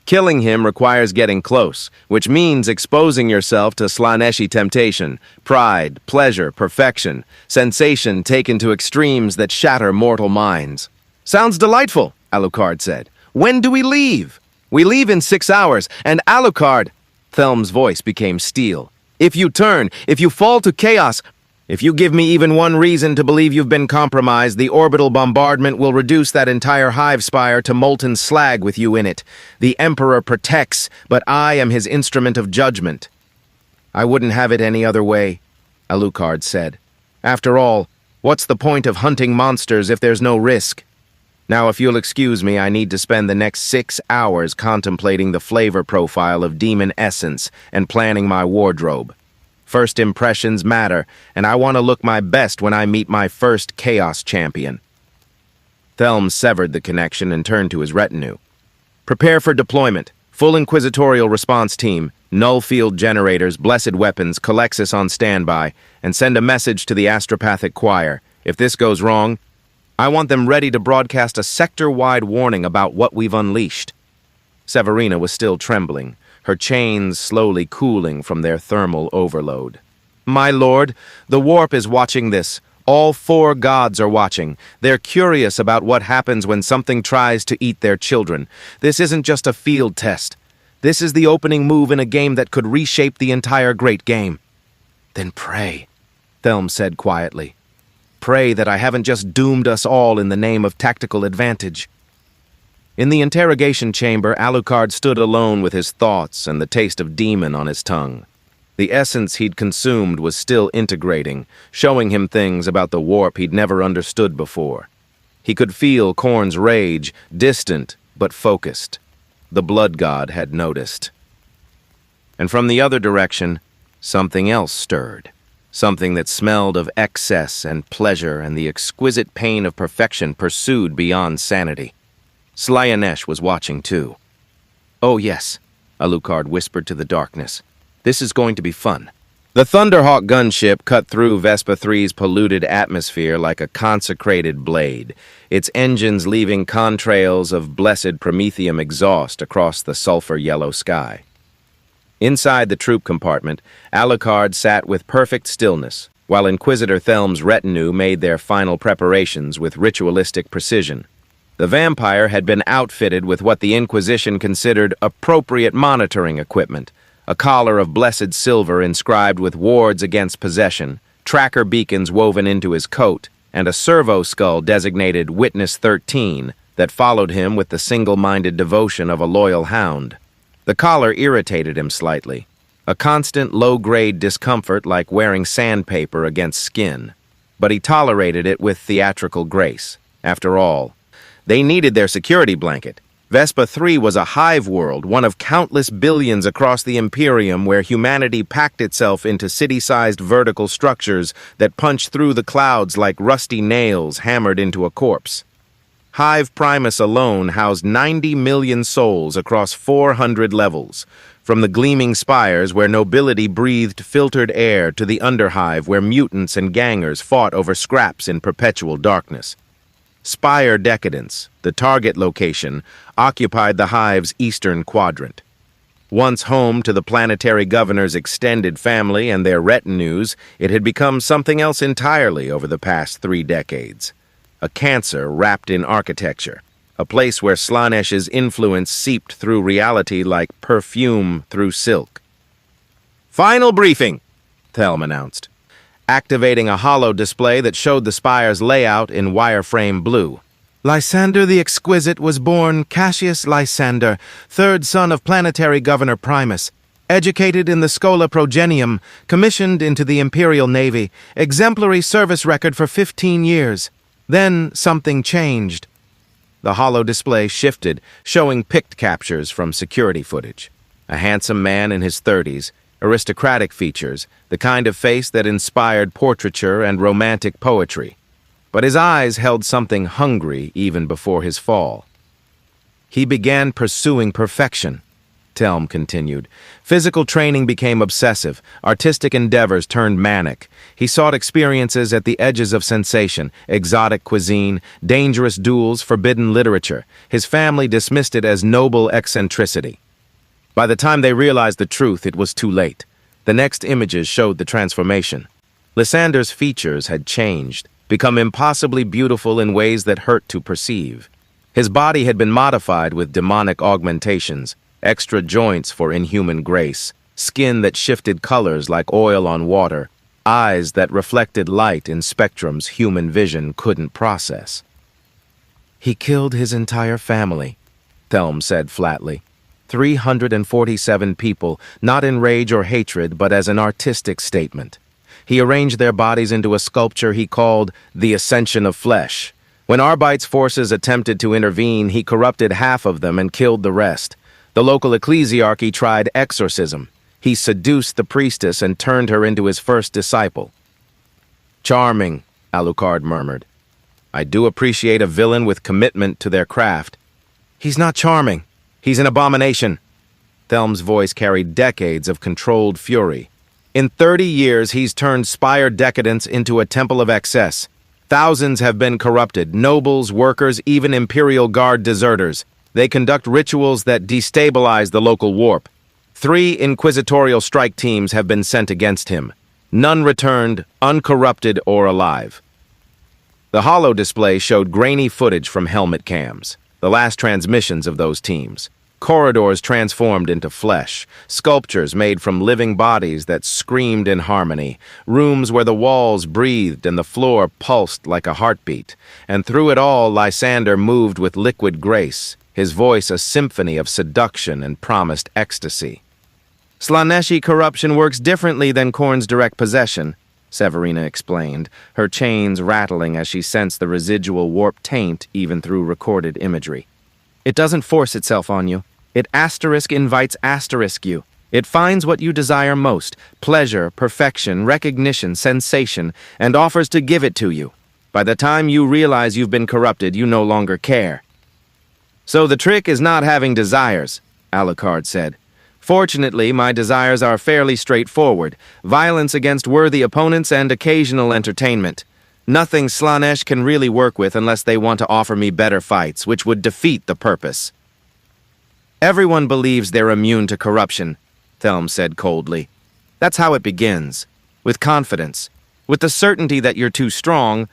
Killing him requires getting close, which means exposing yourself to Slaaneshi temptation, pride, pleasure, perfection, sensation taken to extremes that shatter mortal minds. Sounds delightful, Alucard said. When do we leave? We leave in 6 hours, and Alucard, Thelm's voice became steel. If you turn, if you fall to chaos, if you give me even one reason to believe you've been compromised, the orbital bombardment will reduce that entire hive spire to molten slag with you in it. The Emperor protects, but I am his instrument of judgment. I wouldn't have it any other way, Alucard said. After all, what's the point of hunting monsters if there's no risk? Now, if you'll excuse me, I need to spend the next 6 hours contemplating the flavor profile of demon essence and planning my wardrobe. First impressions matter, and I want to look my best when I meet my first Chaos Champion. Thelm severed the connection and turned to his retinue. Prepare for deployment. Full Inquisitorial response team, null field generators, blessed weapons, Calexis on standby, and send a message to the astropathic choir. If this goes wrong, I want them ready to broadcast a sector-wide warning about what we've unleashed. Severina was still trembling, her chains slowly cooling from their thermal overload. My lord, the warp is watching this. All 4 gods are watching. They're curious about what happens when something tries to eat their children. This isn't just a field test. This is the opening move in a game that could reshape the entire great game. Then pray, Thelm said quietly. Pray that I haven't just doomed us all in the name of tactical advantage. In the interrogation chamber, Alucard stood alone with his thoughts and the taste of demon on his tongue. The essence he'd consumed was still integrating, showing him things about the warp he'd never understood before. He could feel Khorne's rage, distant but focused. The blood god had noticed. And from the other direction, something else stirred. Something that smelled of excess and pleasure and the exquisite pain of perfection pursued beyond sanity. Slaanesh was watching too. Oh yes, Alucard whispered to the darkness. "This is going to be fun." The Thunderhawk gunship cut through Vespa 3's polluted atmosphere like a consecrated blade, its engines leaving contrails of blessed promethium exhaust across the sulfur-yellow sky. Inside the troop compartment, Alucard sat with perfect stillness, while Inquisitor Thelm's retinue made their final preparations with ritualistic precision. The vampire had been outfitted with what the Inquisition considered appropriate monitoring equipment, a collar of blessed silver inscribed with wards against possession, tracker beacons woven into his coat, and a servo skull designated Witness 13 that followed him with the single-minded devotion of a loyal hound. The collar irritated him slightly, a constant low-grade discomfort like wearing sandpaper against skin, but he tolerated it with theatrical grace. After all, they needed their security blanket. Vespa 3 was a hive world, one of countless billions across the Imperium where humanity packed itself into city-sized vertical structures that punched through the clouds like rusty nails hammered into a corpse. Hive Primus alone housed 90 million souls across 400 levels, from the gleaming spires where nobility breathed filtered air to the underhive where mutants and gangers fought over scraps in perpetual darkness. Spire Decadence, the target location, occupied the Hive's eastern quadrant. Once home to the planetary governor's extended family and their retinues, it had become something else entirely over the past 3 decades. A cancer wrapped in architecture, a place where Slaanesch's influence seeped through reality like perfume through silk. "Final briefing," Thelm announced, activating a holo display that showed the spire's layout in wireframe blue. "Lysander the Exquisite was born Cassius Lysander, third son of planetary governor Primus, educated in the Schola Progenium, commissioned into the Imperial Navy, exemplary service record for 15 years. Then something changed." The holo display shifted, showing pict captures from security footage. A handsome man in his 30s, aristocratic features, the kind of face that inspired portraiture and romantic poetry. But his eyes held something hungry even before his fall. "He began pursuing perfection," Thelm continued. "Physical training became obsessive, artistic endeavors turned manic. He sought experiences at the edges of sensation, exotic cuisine, dangerous duels, forbidden literature. His family dismissed it as noble eccentricity. By the time they realized the truth, it was too late. The next images showed the transformation. Lysander's features had changed, become impossibly beautiful in ways that hurt to perceive. His body had been modified with demonic augmentations, extra joints for inhuman grace, skin that shifted colors like oil on water, eyes that reflected light in spectrums human vision couldn't process. "He killed his entire family," Thelm said flatly. 347 people, not in rage or hatred, but as an artistic statement. He arranged their bodies into a sculpture he called the Ascension of Flesh. When Arbite's forces attempted to intervene, he corrupted half of them and killed the rest. The local ecclesiarchy tried exorcism. He seduced the priestess and turned her into his first disciple. "Charming," Alucard murmured. "I do appreciate a villain with commitment to their craft." "He's not charming. He's an abomination." Thelm's voice carried decades of controlled fury. "In 30 years, he's turned Spire decadence into a temple of excess. Thousands have been corrupted, nobles, workers, even Imperial Guard deserters. They conduct rituals that destabilize the local warp. 3 inquisitorial strike teams have been sent against him. None returned, uncorrupted or alive." The holo display showed grainy footage from helmet cams, the last transmissions of those teams. Corridors transformed into flesh, sculptures made from living bodies that screamed in harmony, rooms where the walls breathed and the floor pulsed like a heartbeat. And through it all, Lysander moved with liquid grace, his voice a symphony of seduction and promised ecstasy. "Slaaneshi corruption works differently than Khorne's direct possession," Severina explained, her chains rattling as she sensed the residual warp taint even through recorded imagery. "It doesn't force itself on you. It invites you. It finds what you desire most, pleasure, perfection, recognition, sensation, and offers to give it to you. By the time you realize you've been corrupted, you no longer care." "So the trick is not having desires," Alucard said. Fortunately, my desires are fairly straightforward: violence against worthy opponents and occasional entertainment. Nothing Slaanesh can really work with unless they want to offer me better fights, which would defeat the purpose. Everyone believes they're immune to corruption, Thelm said coldly. That's how it begins, with confidence, with the certainty that you're too strong,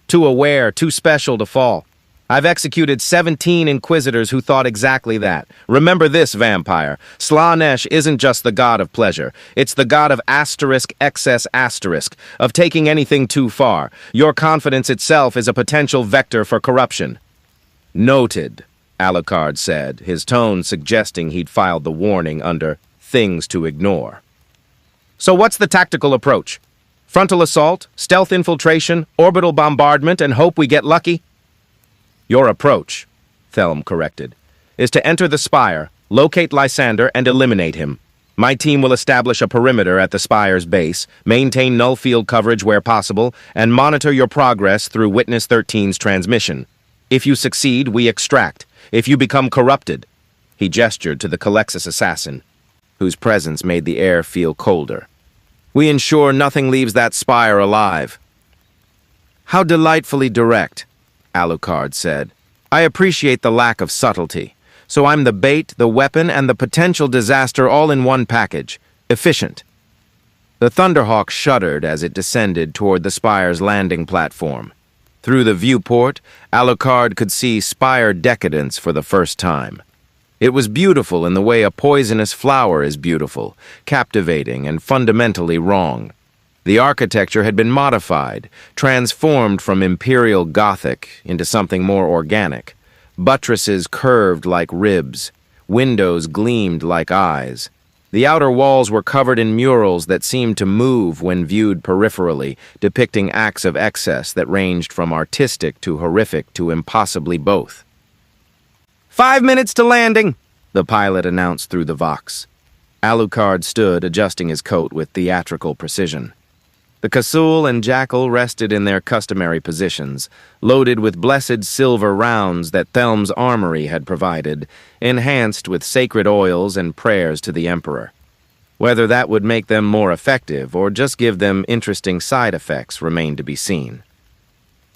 too aware, too special to fall. I've executed 17 Inquisitors who thought exactly that. Remember this, vampire. Slaanesh isn't just the god of pleasure. It's the god of excess, of taking anything too far. Your confidence itself is a potential vector for corruption. Noted, Alucard said, his tone suggesting he'd filed the warning under things to ignore. So what's the tactical approach? Frontal assault, stealth infiltration, orbital bombardment, and hope we get lucky? Your approach, Thelm corrected, is to enter the spire, locate Lysander, and eliminate him. My team will establish a perimeter at the spire's base, maintain null field coverage where possible, and monitor your progress through Witness 13's transmission. If you succeed, we extract. If you become corrupted, he gestured to the Calexis assassin, whose presence made the air feel colder. We ensure nothing leaves that spire alive. How delightfully direct, Alucard said. I appreciate the lack of subtlety. So I'm the bait, the weapon, and the potential disaster all in one package. Efficient. The Thunderhawk shuddered as it descended toward the spire's landing platform. Through the viewport, Alucard could see spire decadence for the first time. It was beautiful in the way a poisonous flower is beautiful, captivating and fundamentally wrong. The architecture had been modified, transformed from Imperial Gothic into something more organic. Buttresses curved like ribs, windows gleamed like eyes. The outer walls were covered in murals that seemed to move when viewed peripherally, depicting acts of excess that ranged from artistic to horrific to impossibly both. 5 minutes to landing, the pilot announced through the Vox. Alucard stood, adjusting his coat with theatrical precision. The Kasul and Jackal rested in their customary positions, loaded with blessed silver rounds that Thelm's armory had provided, enhanced with sacred oils and prayers to the Emperor. Whether that would make them more effective or just give them interesting side effects remained to be seen.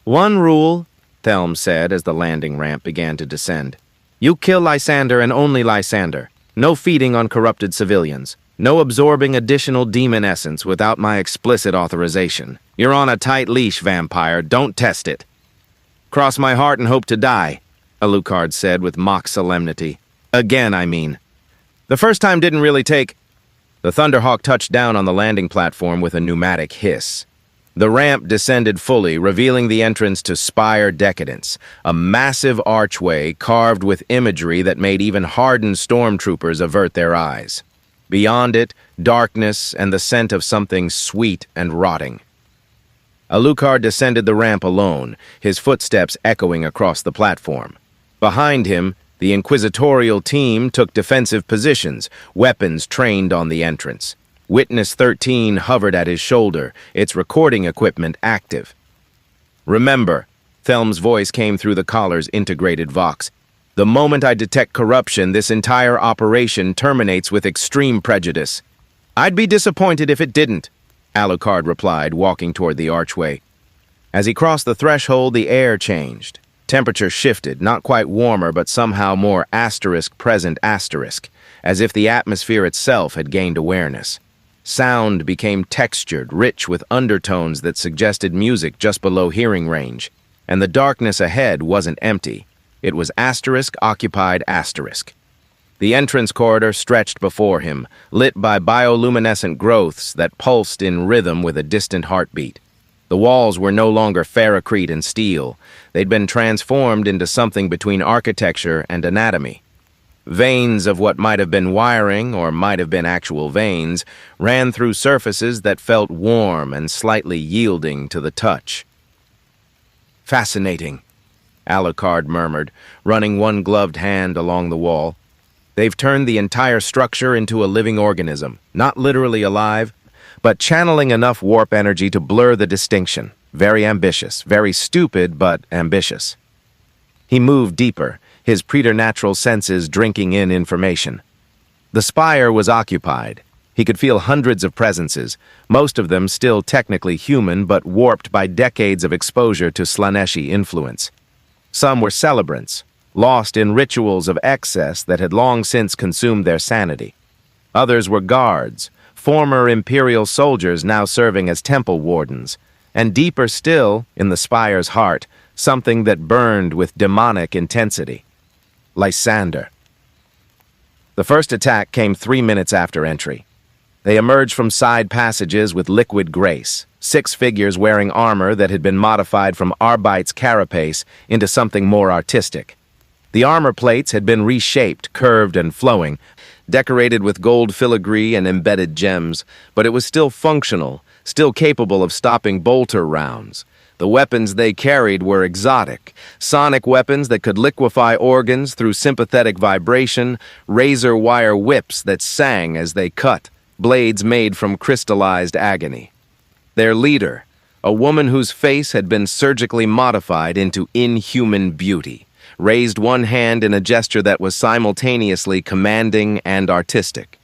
One rule, Thelm said as the landing ramp began to descend. You kill Lysander and only Lysander. No feeding on corrupted civilians. No absorbing additional demon essence without my explicit authorization. You're on a tight leash, vampire. Don't test it. Cross my heart and hope to die, Alucard said with mock solemnity. Again, I mean. The first time didn't really take... The Thunderhawk touched down on the landing platform with a pneumatic hiss. The ramp descended fully, revealing the entrance to Spire Decadence, a massive archway carved with imagery that made even hardened stormtroopers avert their eyes. Beyond it, darkness and the scent of something sweet and rotting. Alucard descended the ramp alone, his footsteps echoing across the platform. Behind him, the inquisitorial team took defensive positions, weapons trained on the entrance. Witness 13 hovered at his shoulder, its recording equipment active. Remember, Thelm's voice came through the collar's integrated Vox. The moment I detect corruption, this entire operation terminates with extreme prejudice. I'd be disappointed if it didn't, Alucard replied, walking toward the archway. As he crossed the threshold, the air changed. Temperature shifted, not quite warmer, but somehow more present, as if the atmosphere itself had gained awareness. Sound became textured, rich with undertones that suggested music just below hearing range, and the darkness ahead wasn't empty. It was occupied. The entrance corridor stretched before him, lit by bioluminescent growths that pulsed in rhythm with a distant heartbeat. The walls were no longer ferrocrete and steel. They'd been transformed into something between architecture and anatomy. Veins of what might have been wiring, or might have been actual veins, ran through surfaces that felt warm and slightly yielding to the touch. Fascinating, Alucard murmured, running one gloved hand along the wall. They've turned the entire structure into a living organism, not literally alive, but channeling enough warp energy to blur the distinction. Very ambitious, very stupid, but ambitious. He moved deeper, his preternatural senses drinking in information. The spire was occupied. He could feel hundreds of presences, most of them still technically human but warped by decades of exposure to Slaaneshi influence. Some were celebrants, lost in rituals of excess that had long since consumed their sanity. Others were guards, former Imperial soldiers now serving as temple wardens, and deeper still, in the spire's heart, something that burned with demonic intensity. Lysander. The first attack came 3 minutes after entry. They emerged from side passages with liquid grace, 6 figures wearing armor that had been modified from Arbite's carapace into something more artistic. The armor plates had been reshaped, curved and flowing, decorated with gold filigree and embedded gems, but it was still functional, still capable of stopping bolter rounds. The weapons they carried were exotic, sonic weapons that could liquefy organs through sympathetic vibration, razor wire whips that sang as they cut, blades made from crystallized agony. Their leader, a woman whose face had been surgically modified into inhuman beauty, raised one hand in a gesture that was simultaneously commanding and artistic.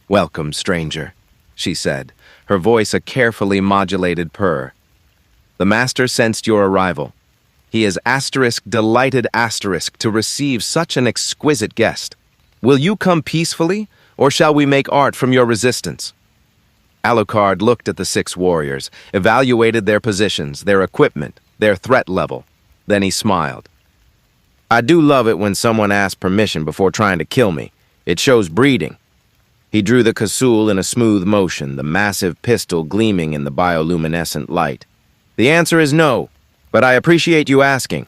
"Welcome, stranger," she said, her voice a carefully modulated purr. "The master sensed your arrival. He is delighted to receive such an exquisite guest. Will you come peacefully, or shall we make art from your resistance?" Alucard looked at the 6 warriors, evaluated their positions, their equipment, their threat level. Then he smiled. "I do love it when someone asks permission before trying to kill me. It shows breeding." He drew the casul in a smooth motion, the massive pistol gleaming in the bioluminescent light. "The answer is no, but I appreciate you asking."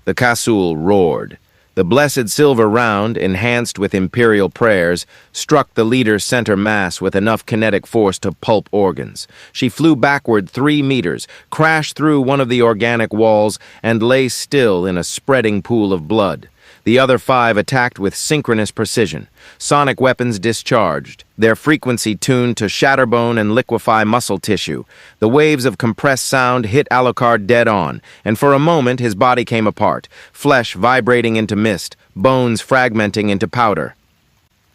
The casul roared. The blessed silver round, enhanced with imperial prayers, struck the leader's center mass with enough kinetic force to pulp organs. She flew backward 3 meters, crashed through one of the organic walls, and lay still in a spreading pool of blood. The other 5 attacked with synchronous precision. Sonic weapons discharged, their frequency tuned to shatterbone and liquefy muscle tissue. The waves of compressed sound hit Alucard dead on, and for a moment his body came apart, flesh vibrating into mist, bones fragmenting into powder.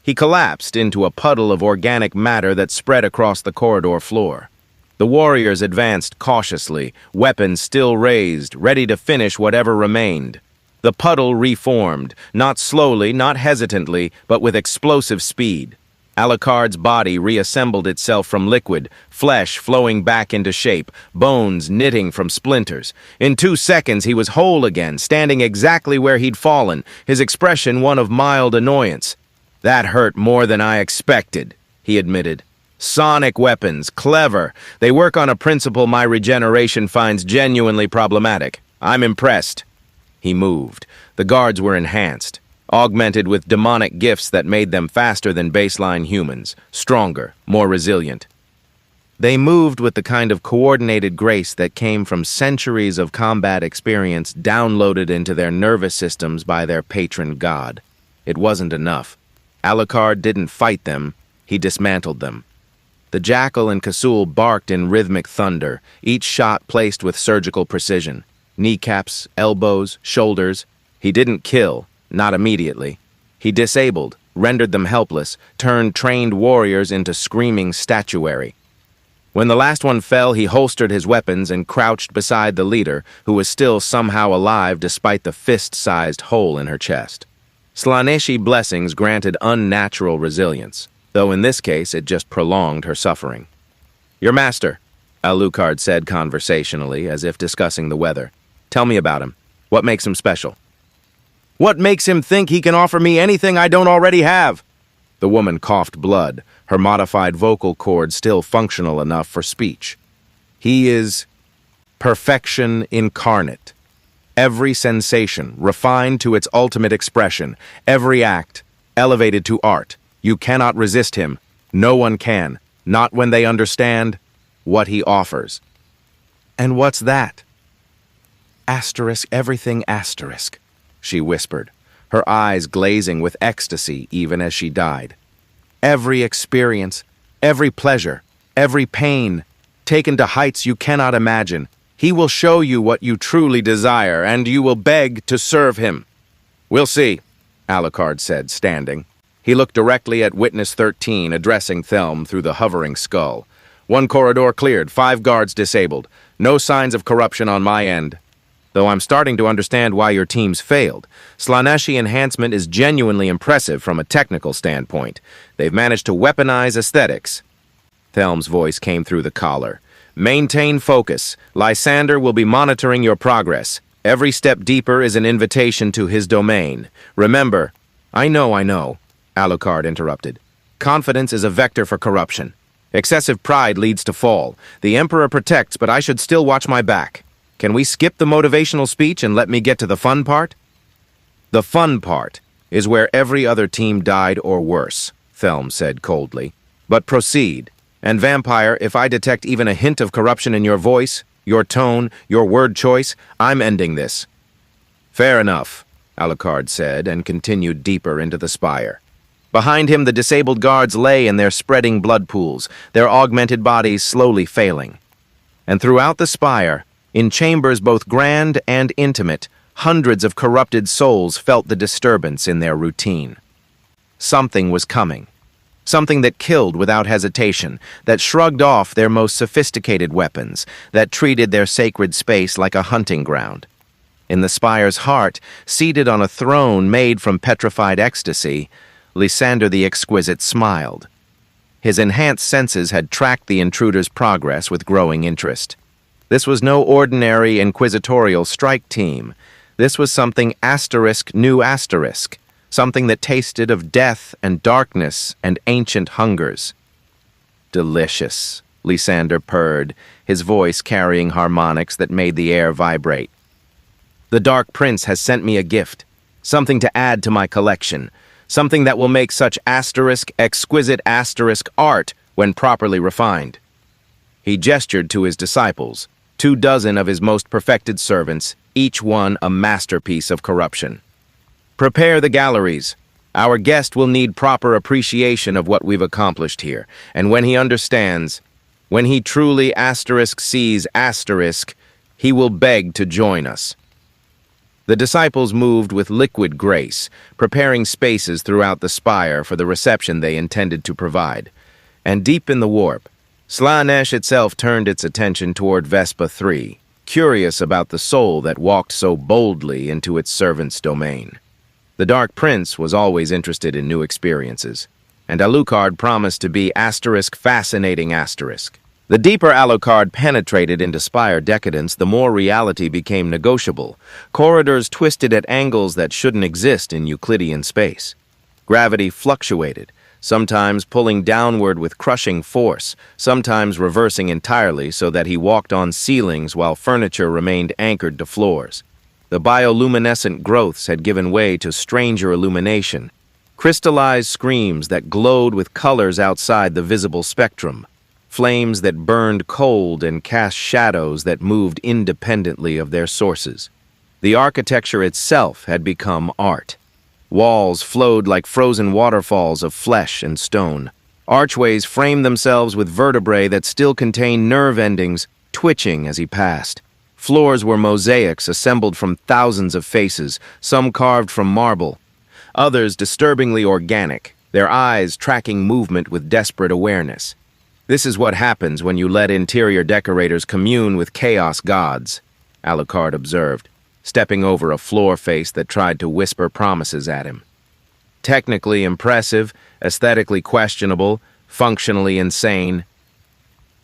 He collapsed into a puddle of organic matter that spread across the corridor floor. The warriors advanced cautiously, weapons still raised, ready to finish whatever remained. The puddle reformed, not slowly, not hesitantly, but with explosive speed. Alucard's body reassembled itself from liquid, flesh flowing back into shape, bones knitting from splinters. In 2 seconds, he was whole again, standing exactly where he'd fallen, his expression one of mild annoyance. "That hurt more than I expected," he admitted. "Sonic weapons, clever. They work on a principle my regeneration finds genuinely problematic. I'm impressed." He moved. The guards were enhanced, augmented with demonic gifts that made them faster than baseline humans, stronger, more resilient. They moved with the kind of coordinated grace that came from centuries of combat experience downloaded into their nervous systems by their patron god. It wasn't enough. Alucard didn't fight them, he dismantled them. The jackal and casul barked in rhythmic thunder, each shot placed with surgical precision. Kneecaps, elbows, shoulders. He didn't kill, not immediately. He disabled, rendered them helpless, turned trained warriors into screaming statuary. When the last one fell, he holstered his weapons and crouched beside the leader, who was still somehow alive despite the fist-sized hole in her chest. Slaaneshi blessings granted unnatural resilience, though in this case it just prolonged her suffering. "Your master," Alucard said conversationally, as if discussing the weather. "Tell me about him. What makes him special?" "What makes him think he can offer me anything I don't already have?" The woman coughed blood, her modified vocal cord still functional enough for speech. "He is perfection incarnate. Every sensation refined to its ultimate expression, every act elevated to art. You cannot resist him. No one can, not when they understand what he offers." "And what's that?" Everything asterisk," she whispered, her eyes glazing with ecstasy even as she died. "Every experience, every pleasure, every pain, taken to heights you cannot imagine. He will show you what you truly desire, and you will beg to serve him." "We'll see," Alucard said, standing. He looked directly at Witness 13, addressing Thelm through the hovering skull. One corridor cleared, 5 guards disabled. No signs of corruption on my end. Though I'm starting to understand why your teams failed. Slaaneshi enhancement is genuinely impressive from a technical standpoint. They've managed to weaponize aesthetics. Thelm's voice came through the collar. Maintain focus. Lysander will be monitoring your progress. Every step deeper is an invitation to his domain. Remember, I know, Alucard interrupted. Confidence is a vector for corruption. Excessive pride leads to fall. The Emperor protects, but I should still watch my back. Can we skip the motivational speech and let me get to the fun part? The fun part is where every other team died or worse, Thelm said coldly. But proceed. And Vampire, if I detect even a hint of corruption in your voice, your tone, your word choice, I'm ending this. Fair enough, Alucard said, and continued deeper into the spire. Behind him, the disabled guards lay in their spreading blood pools, their augmented bodies slowly failing. And throughout the spire, in chambers both grand and intimate, hundreds of corrupted souls felt the disturbance in their routine. Something was coming. Something that killed without hesitation, that shrugged off their most sophisticated weapons, that treated their sacred space like a hunting ground. In the spire's heart, seated on a throne made from petrified ecstasy, Lysander the Exquisite smiled. His enhanced senses had tracked the intruder's progress with growing interest. This was no ordinary inquisitorial strike team. This was something new asterisk, something that tasted of death and darkness and ancient hungers. Delicious, Lysander purred, his voice carrying harmonics that made the air vibrate. The Dark Prince has sent me a gift, something to add to my collection, something that will make such exquisite art when properly refined. He gestured to his disciples, 24 of his most perfected servants, each one a masterpiece of corruption. Prepare the galleries. Our guest will need proper appreciation of what we've accomplished here, and when he understands, when he truly sees he will beg to join us. The disciples moved with liquid grace, preparing spaces throughout the spire for the reception they intended to provide. And deep in the warp, Slaanesh itself turned its attention toward Vespa 3, curious about the soul that walked so boldly into its servant's domain. The Dark Prince was always interested in new experiences, and Alucard promised to be fascinating. The deeper Alucard penetrated into spire decadence, the more reality became negotiable. Corridors twisted at angles that shouldn't exist in Euclidean space. Gravity fluctuated, sometimes pulling downward with crushing force, sometimes reversing entirely so that he walked on ceilings while furniture remained anchored to floors. The bioluminescent growths had given way to stranger illumination, crystallized screams that glowed with colors outside the visible spectrum, flames that burned cold and cast shadows that moved independently of their sources. The architecture itself had become art. Walls flowed like frozen waterfalls of flesh and stone. Archways framed themselves with vertebrae that still contained nerve endings, twitching as he passed. Floors were mosaics assembled from thousands of faces, some carved from marble, others disturbingly organic, their eyes tracking movement with desperate awareness. This is what happens when you let interior decorators commune with chaos gods, Alucard observed, stepping over a floor face that tried to whisper promises at him. Technically impressive, aesthetically questionable, functionally insane.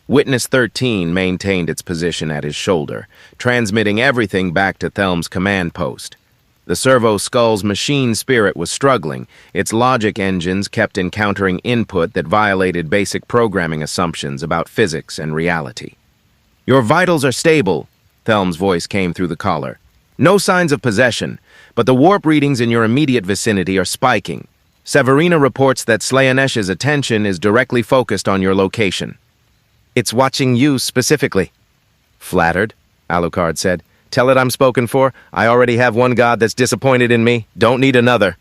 Witness 13 maintained its position at his shoulder, transmitting everything back to Thelm's command post. The servo skull's machine spirit was struggling. Its logic engines kept encountering input that violated basic programming assumptions about physics and reality. Your vitals are stable, Thelm's voice came through the collar. No signs of possession, but the warp readings in your immediate vicinity are spiking. Severina reports that Slaanesh's attention is directly focused on your location. It's watching you specifically. Flattered, Alucard said. Tell it I'm spoken for. I already have one god that's disappointed in me. Don't need another.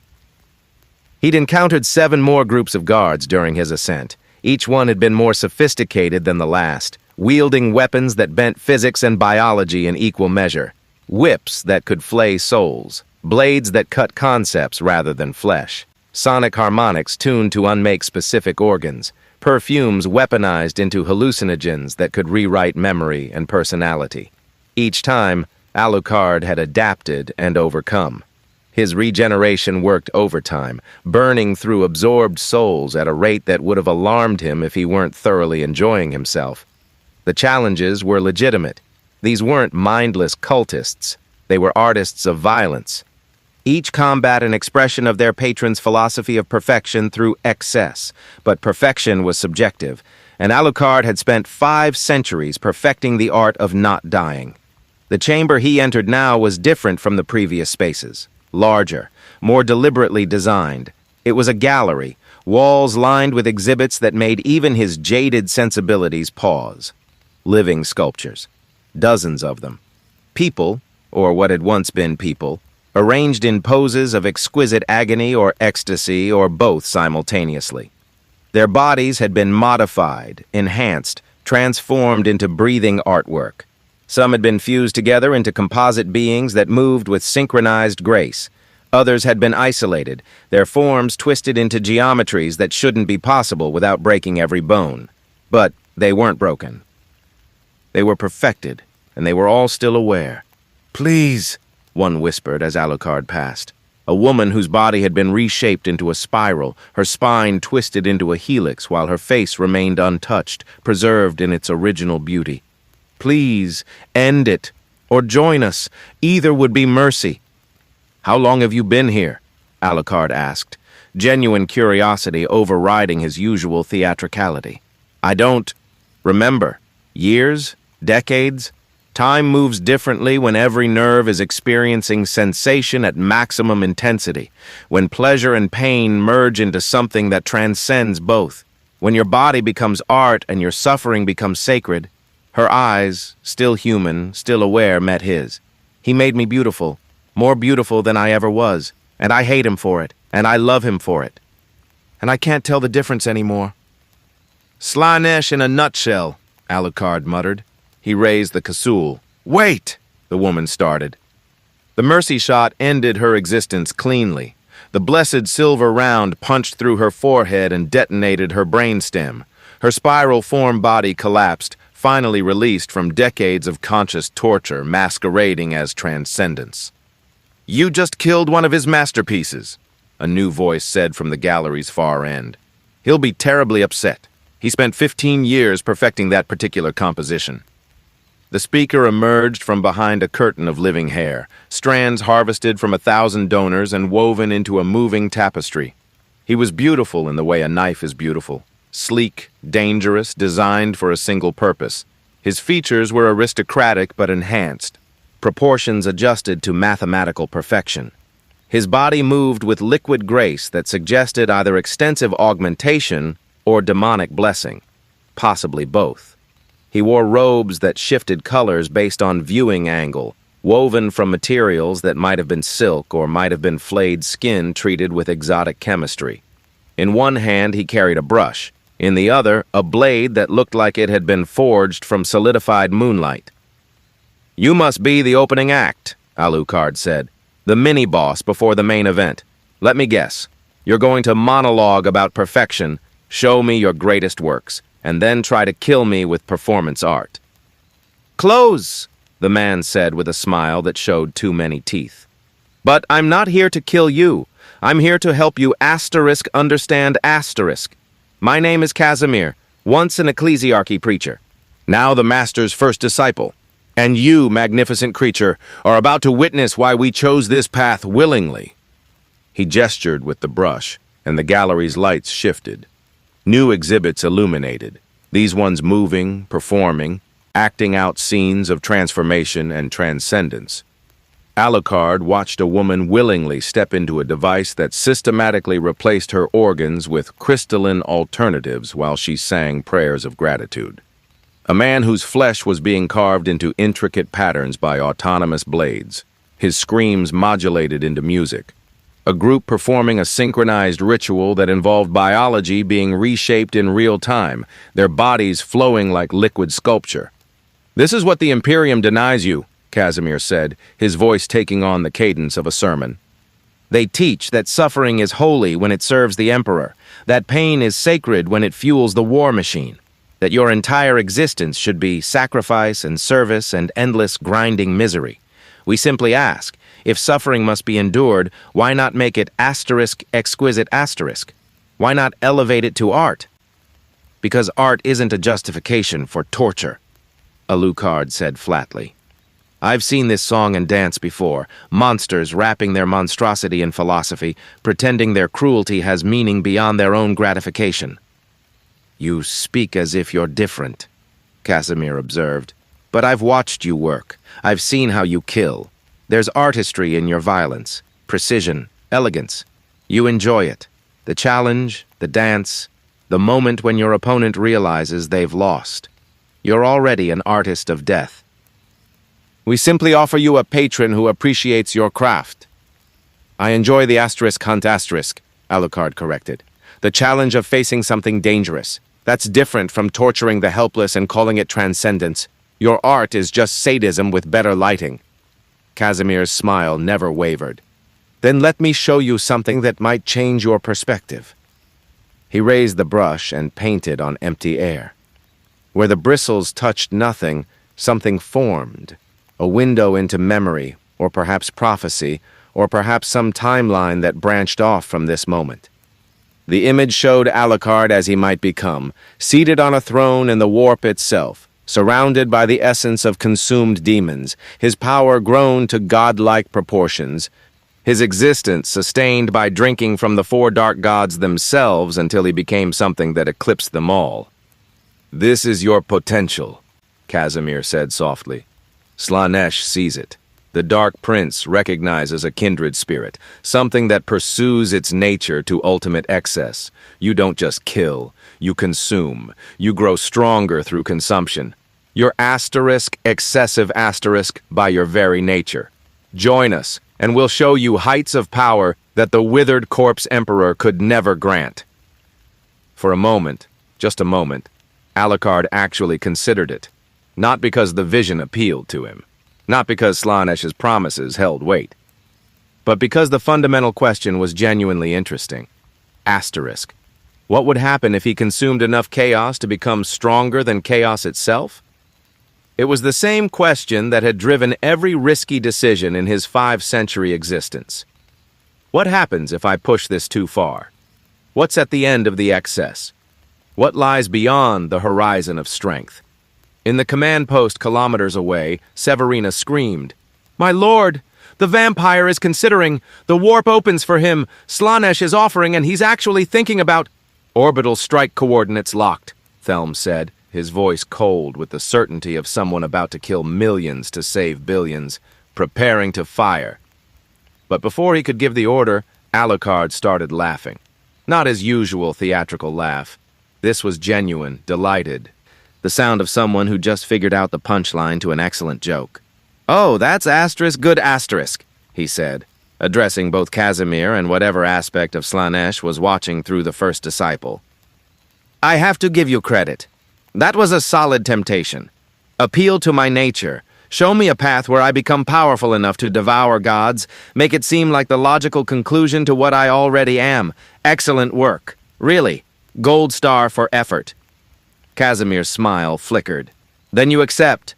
He'd encountered 7 more groups of guards during his ascent. Each one had been more sophisticated than the last, wielding weapons that bent physics and biology in equal measure. Whips that could flay souls, blades that cut concepts rather than flesh. sonic harmonics tuned to unmake specific organs, perfumes weaponized into hallucinogens that could rewrite memory and personality. Each time, Alucard had adapted and overcome. His regeneration worked overtime, burning through absorbed souls at a rate that would have alarmed him if he weren't thoroughly enjoying himself. The challenges were legitimate. These weren't mindless cultists. They were artists of violence. Each combat an expression of their patron's philosophy of perfection through excess, but perfection was subjective, and Alucard had spent 5 centuries perfecting the art of not dying. The chamber he entered now was different from the previous spaces. Larger, more deliberately designed. It was a gallery, walls lined with exhibits that made even his jaded sensibilities pause. Living sculptures. Dozens of them. People, or what had once been people, arranged in poses of exquisite agony or ecstasy or both simultaneously. Their bodies had been modified, enhanced, transformed into breathing artwork. Some had been fused together into composite beings that moved with synchronized grace. Others had been isolated, their forms twisted into geometries that shouldn't be possible without breaking every bone. But they weren't broken. They were perfected, and they were all still aware. "Please," one whispered as Alucard passed. A woman whose body had been reshaped into a spiral, her spine twisted into a helix while her face remained untouched, preserved in its original beauty. "Please, end it, or join us. Either would be mercy." "How long have you been here?" Alucard asked, genuine curiosity overriding his usual theatricality. "I don't remember. Years? Decades? Time moves differently when every nerve is experiencing sensation at maximum intensity, when pleasure and pain merge into something that transcends both, when your body becomes art and your suffering becomes sacred." Her eyes, still human, still aware, met his. "He made me beautiful, more beautiful than I ever was, and I hate him for it, and I love him for it. And I can't tell the difference anymore." "Slaanesh in a nutshell," Alucard muttered. He raised the casul. "Wait!" the woman started. The mercy shot ended her existence cleanly. The blessed silver round punched through her forehead and detonated her brainstem. Her spiral form body collapsed, finally released from decades of conscious torture masquerading as transcendence. "You just killed one of his masterpieces," a new voice said from the gallery's far end. "He'll be terribly upset. He spent 15 years perfecting that particular composition." The speaker emerged from behind a curtain of living hair, strands harvested from 1,000 donors and woven into a moving tapestry. He was beautiful in the way a knife is beautiful. Sleek, dangerous, designed for a single purpose. His features were aristocratic but enhanced, proportions adjusted to mathematical perfection. His body moved with liquid grace that suggested either extensive augmentation or demonic blessing, possibly both. He wore robes that shifted colors based on viewing angle, woven from materials that might have been silk or might have been flayed skin treated with exotic chemistry. In one hand he carried a brush, in the other a blade that looked like it had been forged from solidified moonlight. "You must be the opening act," Alucard said, "the mini-boss before the main event. Let me guess. You're going to monologue about perfection, show me your greatest works, and then try to kill me with performance art." "Close," the man said with a smile that showed too many teeth. "But I'm not here to kill you. I'm here to help you understand asterisk. My name is Casimir, once an ecclesiarchy preacher, now the Master's first disciple. And you, magnificent creature, are about to witness why we chose this path willingly." He gestured with the brush, and the gallery's lights shifted. New exhibits illuminated, these ones moving, performing, acting out scenes of transformation and transcendence. Alucard watched a woman willingly step into a device that systematically replaced her organs with crystalline alternatives while she sang prayers of gratitude. A man whose flesh was being carved into intricate patterns by autonomous blades, his screams modulated into music. A group performing a synchronized ritual that involved biology being reshaped in real time, their bodies flowing like liquid sculpture. "This is what the Imperium denies you," Casimir said, his voice taking on the cadence of a sermon. They teach that suffering is holy when it serves the Emperor, that pain is sacred when it fuels the war machine, that your entire existence should be sacrifice and service and endless grinding misery. We simply ask, if suffering must be endured, why not make it exquisite asterisk? Why not elevate it to art? Because art isn't a justification for torture, Alucard said flatly. I've seen this song and dance before, monsters wrapping their monstrosity in philosophy, pretending their cruelty has meaning beyond their own gratification. You speak as if you're different, Casimir observed. But I've watched you work. I've seen how you kill. There's artistry in your violence, precision, elegance. You enjoy it. The challenge, the dance, the moment when your opponent realizes they've lost. You're already an artist of death. We simply offer you a patron who appreciates your craft. I enjoy the asterisk hunt asterisk, Alucard corrected. The challenge of facing something dangerous. That's different from torturing the helpless and calling it transcendence. Your art is just sadism with better lighting. Casimir's smile never wavered. Then let me show you something that might change your perspective. He raised the brush and painted on empty air. Where the bristles touched nothing, something formed. A window into memory, or perhaps prophecy, or perhaps some timeline that branched off from this moment. The image showed Alucard as he might become, seated on a throne in the warp itself, surrounded by the essence of consumed demons, his power grown to godlike proportions, his existence sustained by drinking from the four dark gods themselves until he became something that eclipsed them all. This is your potential, Casimir said softly. Slaanesh sees it. The Dark Prince recognizes a kindred spirit, something that pursues its nature to ultimate excess. You don't just kill, you consume. You grow stronger through consumption. You're excessive asterisk by your very nature. Join us, and we'll show you heights of power that the withered corpse emperor could never grant. For a moment, just a moment, Alucard actually considered it. Not because the vision appealed to him, not because Slaanesh's promises held weight, but because the fundamental question was genuinely interesting. Asterisk. What would happen if he consumed enough chaos to become stronger than chaos itself? It was the same question that had driven every risky decision in his 5-century existence. What happens if I push this too far? What's at the end of the excess? What lies beyond the horizon of strength? In the command post kilometers away, Severina screamed, "My lord! The vampire is considering! The warp opens for him! Slaanesh is offering and he's actually thinking about—" "Orbital strike coordinates locked," Thelm said, his voice cold with the certainty of someone about to kill millions to save billions, preparing to fire. But before he could give the order, Alucard started laughing. Not his usual theatrical laugh. This was genuine, delighted. The sound of someone who just figured out the punchline to an excellent joke. "Oh, that's asterisk good asterisk," he said, addressing both Casimir and whatever aspect of Slaanesh was watching through the first disciple. "I have to give you credit. That was a solid temptation. Appeal to my nature. Show me a path where I become powerful enough to devour gods, make it seem like the logical conclusion to what I already am. Excellent work. Really. Gold star for effort." Casimir's smile flickered. "Then you accept."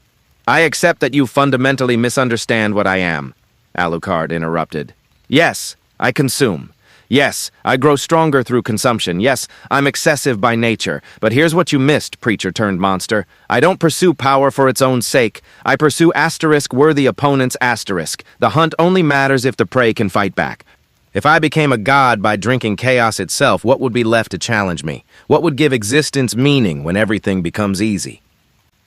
"I accept that you fundamentally misunderstand what I am," Alucard interrupted. "Yes, I consume. Yes, I grow stronger through consumption. Yes, I'm excessive by nature. But here's what you missed, preacher-turned-monster. I don't pursue power for its own sake. I pursue asterisk-worthy opponents asterisk. The hunt only matters if the prey can fight back. If I became a god by drinking chaos itself, what would be left to challenge me? What would give existence meaning when everything becomes easy?"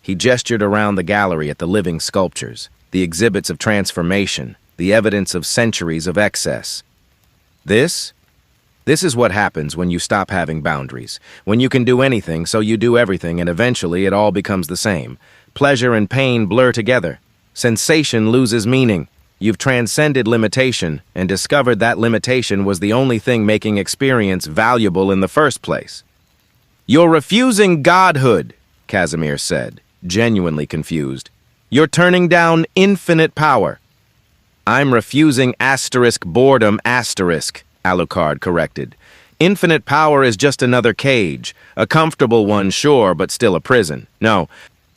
He gestured around the gallery at the living sculptures, the exhibits of transformation, the evidence of centuries of excess. This is what happens when you stop having boundaries. When you can do anything, so you do everything, and eventually it all becomes the same. Pleasure and pain blur together. Sensation loses meaning. You've transcended limitation and discovered that limitation was the only thing making experience valuable in the first place. "You're refusing godhood," Casimir said, genuinely confused. "You're turning down infinite power." I'm refusing boredom Alucard corrected. Infinite power is just another cage. A comfortable one, sure, but still a prison. No,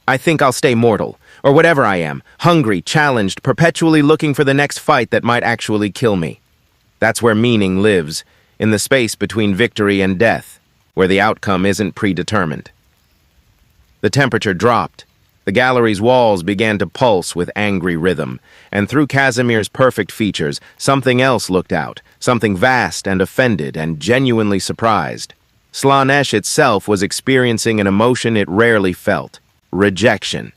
I think I'll stay mortal, or whatever I am, hungry, challenged, perpetually looking for the next fight that might actually kill me. That's where meaning lives, in the space between victory and death, where the outcome isn't predetermined. The temperature dropped. The gallery's walls began to pulse with angry rhythm, and through Casimir's perfect features, something else looked out, something vast and offended and genuinely surprised. Slaanesh itself was experiencing an emotion it rarely felt: rejection.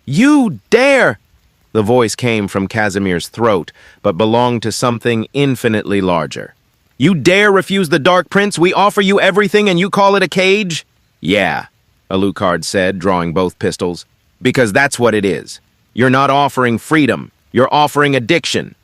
"You dare!" The voice came from Casimir's throat, but belonged to something infinitely larger. "You dare refuse the Dark Prince? We offer you everything and you call it a cage?" "Yeah," Alucard said, drawing both pistols. "Because that's what it is. You're not offering freedom. You're offering addiction.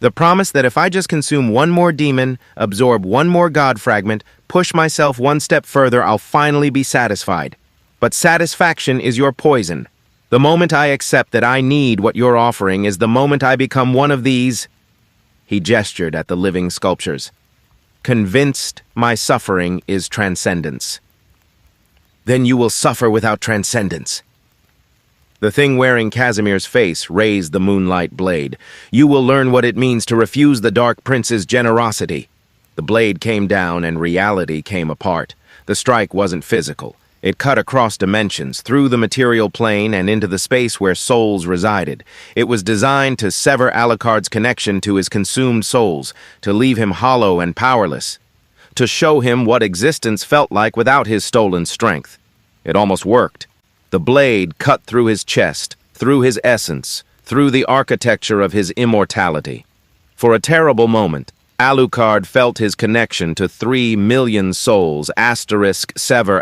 The promise that if I just consume one more demon, absorb one more god fragment, push myself one step further, I'll finally be satisfied. But satisfaction is your poison. The moment I accept that I need what you're offering is the moment I become one of these." He gestured at the living sculptures. "Convinced my suffering is transcendence." "Then you will suffer without transcendence." The thing wearing Casimir's face raised the moonlight blade. "You will learn what it means to refuse the Dark Prince's generosity." The blade came down and reality came apart. The strike wasn't physical. It cut across dimensions, through the material plane and into the space where souls resided. It was designed to sever Alucard's connection to his consumed souls, to leave him hollow and powerless, to show him what existence felt like without his stolen strength. It almost worked. The blade cut through his chest, through his essence, through the architecture of his immortality. For a terrible moment, Alucard felt his connection to 3 million souls, sever.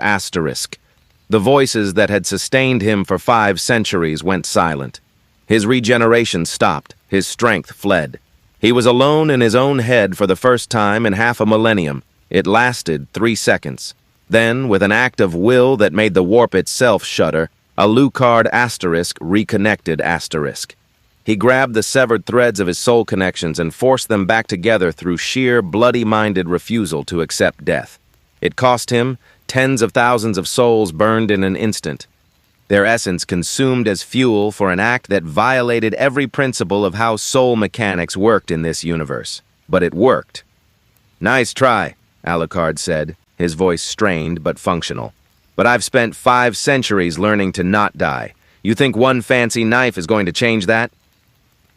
The voices that had sustained him for 5 centuries went silent. His regeneration stopped, his strength fled. He was alone in his own head for the first time in half a millennium. It lasted 3 seconds. Then, with an act of will that made the warp itself shudder, Alucard reconnected . He grabbed the severed threads of his soul connections and forced them back together through sheer, bloody-minded refusal to accept death. It cost him tens of thousands of souls burned in an instant, their essence consumed as fuel for an act that violated every principle of how soul mechanics worked in this universe. But it worked. "Nice try," Alucard said, his voice strained but functional. "But I've spent 5 centuries learning to not die. You think one fancy knife is going to change that?"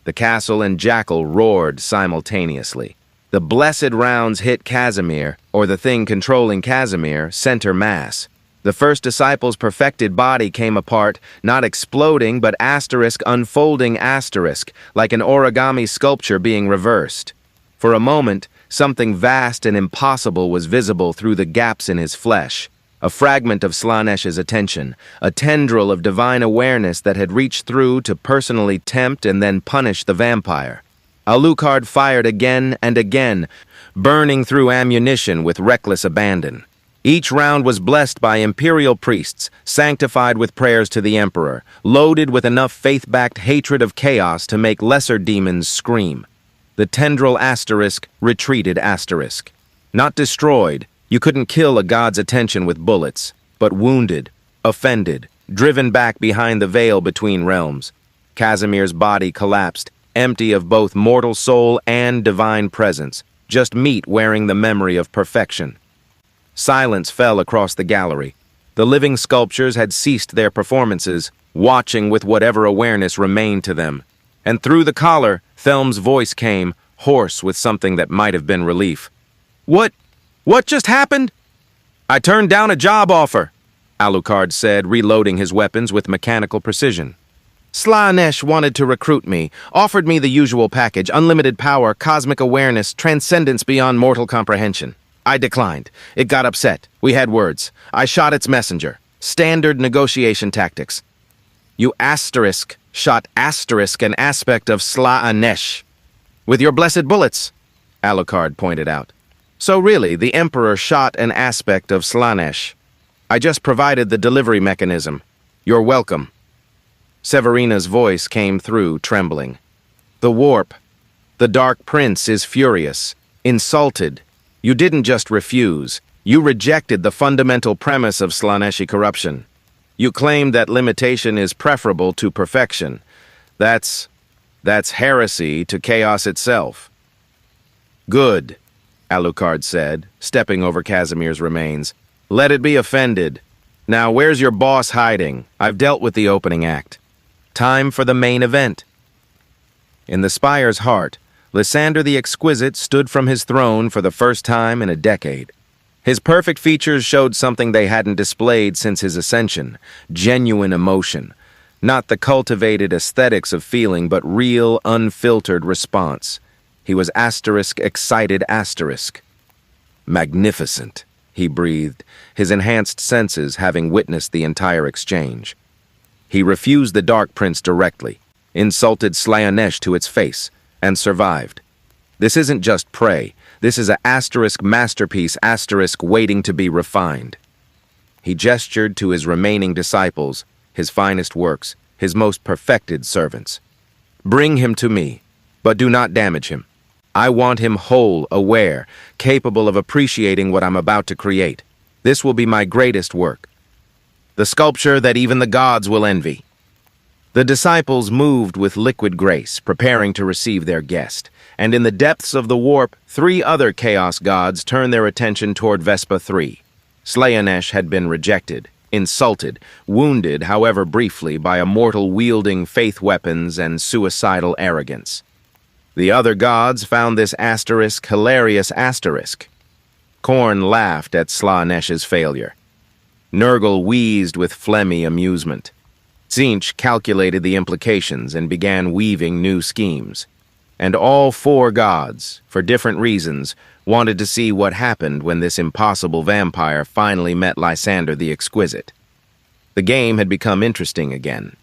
The castle and jackal roared simultaneously. The blessed rounds hit Casimir, or the thing controlling Casimir, center mass. The first disciple's perfected body came apart, not exploding, but unfolding like an origami sculpture being reversed. For a moment, something vast and impossible was visible through the gaps in his flesh. A fragment of Slaanesh's attention, a tendril of divine awareness that had reached through to personally tempt and then punish the vampire. Alucard fired again and again, burning through ammunition with reckless abandon. Each round was blessed by Imperial priests, sanctified with prayers to the Emperor, loaded with enough faith-backed hatred of chaos to make lesser demons scream. The tendril retreated . Not destroyed. You couldn't kill a god's attention with bullets, but wounded, offended, driven back behind the veil between realms. Casimir's body collapsed, empty of both mortal soul and divine presence, just meat wearing the memory of perfection. Silence fell across the gallery. The living sculptures had ceased their performances, watching with whatever awareness remained to them. And through the collar, Thelm's voice came, hoarse with something that might have been relief. What just happened?" "I turned down a job offer," Alucard said, reloading his weapons with mechanical precision. "Slaanesh wanted to recruit me, offered me the usual package: unlimited power, cosmic awareness, transcendence beyond mortal comprehension. I declined. It got upset. We had words. I shot its messenger. Standard negotiation tactics. You shot an aspect of Slaanesh. With your blessed bullets," Alucard pointed out. "So really, the Emperor shot an aspect of Slaanesh. I just provided the delivery mechanism. You're welcome." Severina's voice came through, trembling. The warp. The Dark Prince is furious, insulted. You didn't just refuse. You rejected the fundamental premise of Slaaneshi corruption. You claimed that limitation is preferable to perfection. That's heresy to chaos itself. Good, Alucard said, stepping over Casimir's remains. Let it be offended. Now, where's your boss hiding? I've dealt with the opening act. Time for the main event. In the spire's heart, Lysander the Exquisite stood from his throne for the first time in a decade. His perfect features showed something they hadn't displayed since his ascension: genuine emotion. Not the cultivated aesthetics of feeling, but real, unfiltered response. He was excited. Magnificent, he breathed, his enhanced senses having witnessed the entire exchange. He refused the Dark Prince directly, insulted Slaanesh to its face, and survived. This isn't just prey. This is a masterpiece waiting to be refined. He gestured to his remaining disciples, his finest works, his most perfected servants. Bring him to me, but do not damage him. I want him whole, aware, capable of appreciating what I'm about to create. This will be my greatest work. The sculpture that even the gods will envy. The disciples moved with liquid grace, preparing to receive their guest, and in the depths of the warp, 3 other chaos gods turned their attention toward Vespa 3. Slaanesh had been rejected, insulted, wounded, however briefly, by a mortal wielding faith weapons and suicidal arrogance. The other gods found this hilarious. Khorne laughed at Slaanesh's failure. Nurgle wheezed with phlegmy amusement. Tzeentch calculated the implications and began weaving new schemes. And all 4 gods, for different reasons, wanted to see what happened when this impossible vampire finally met Lysander the Exquisite. The game had become interesting again.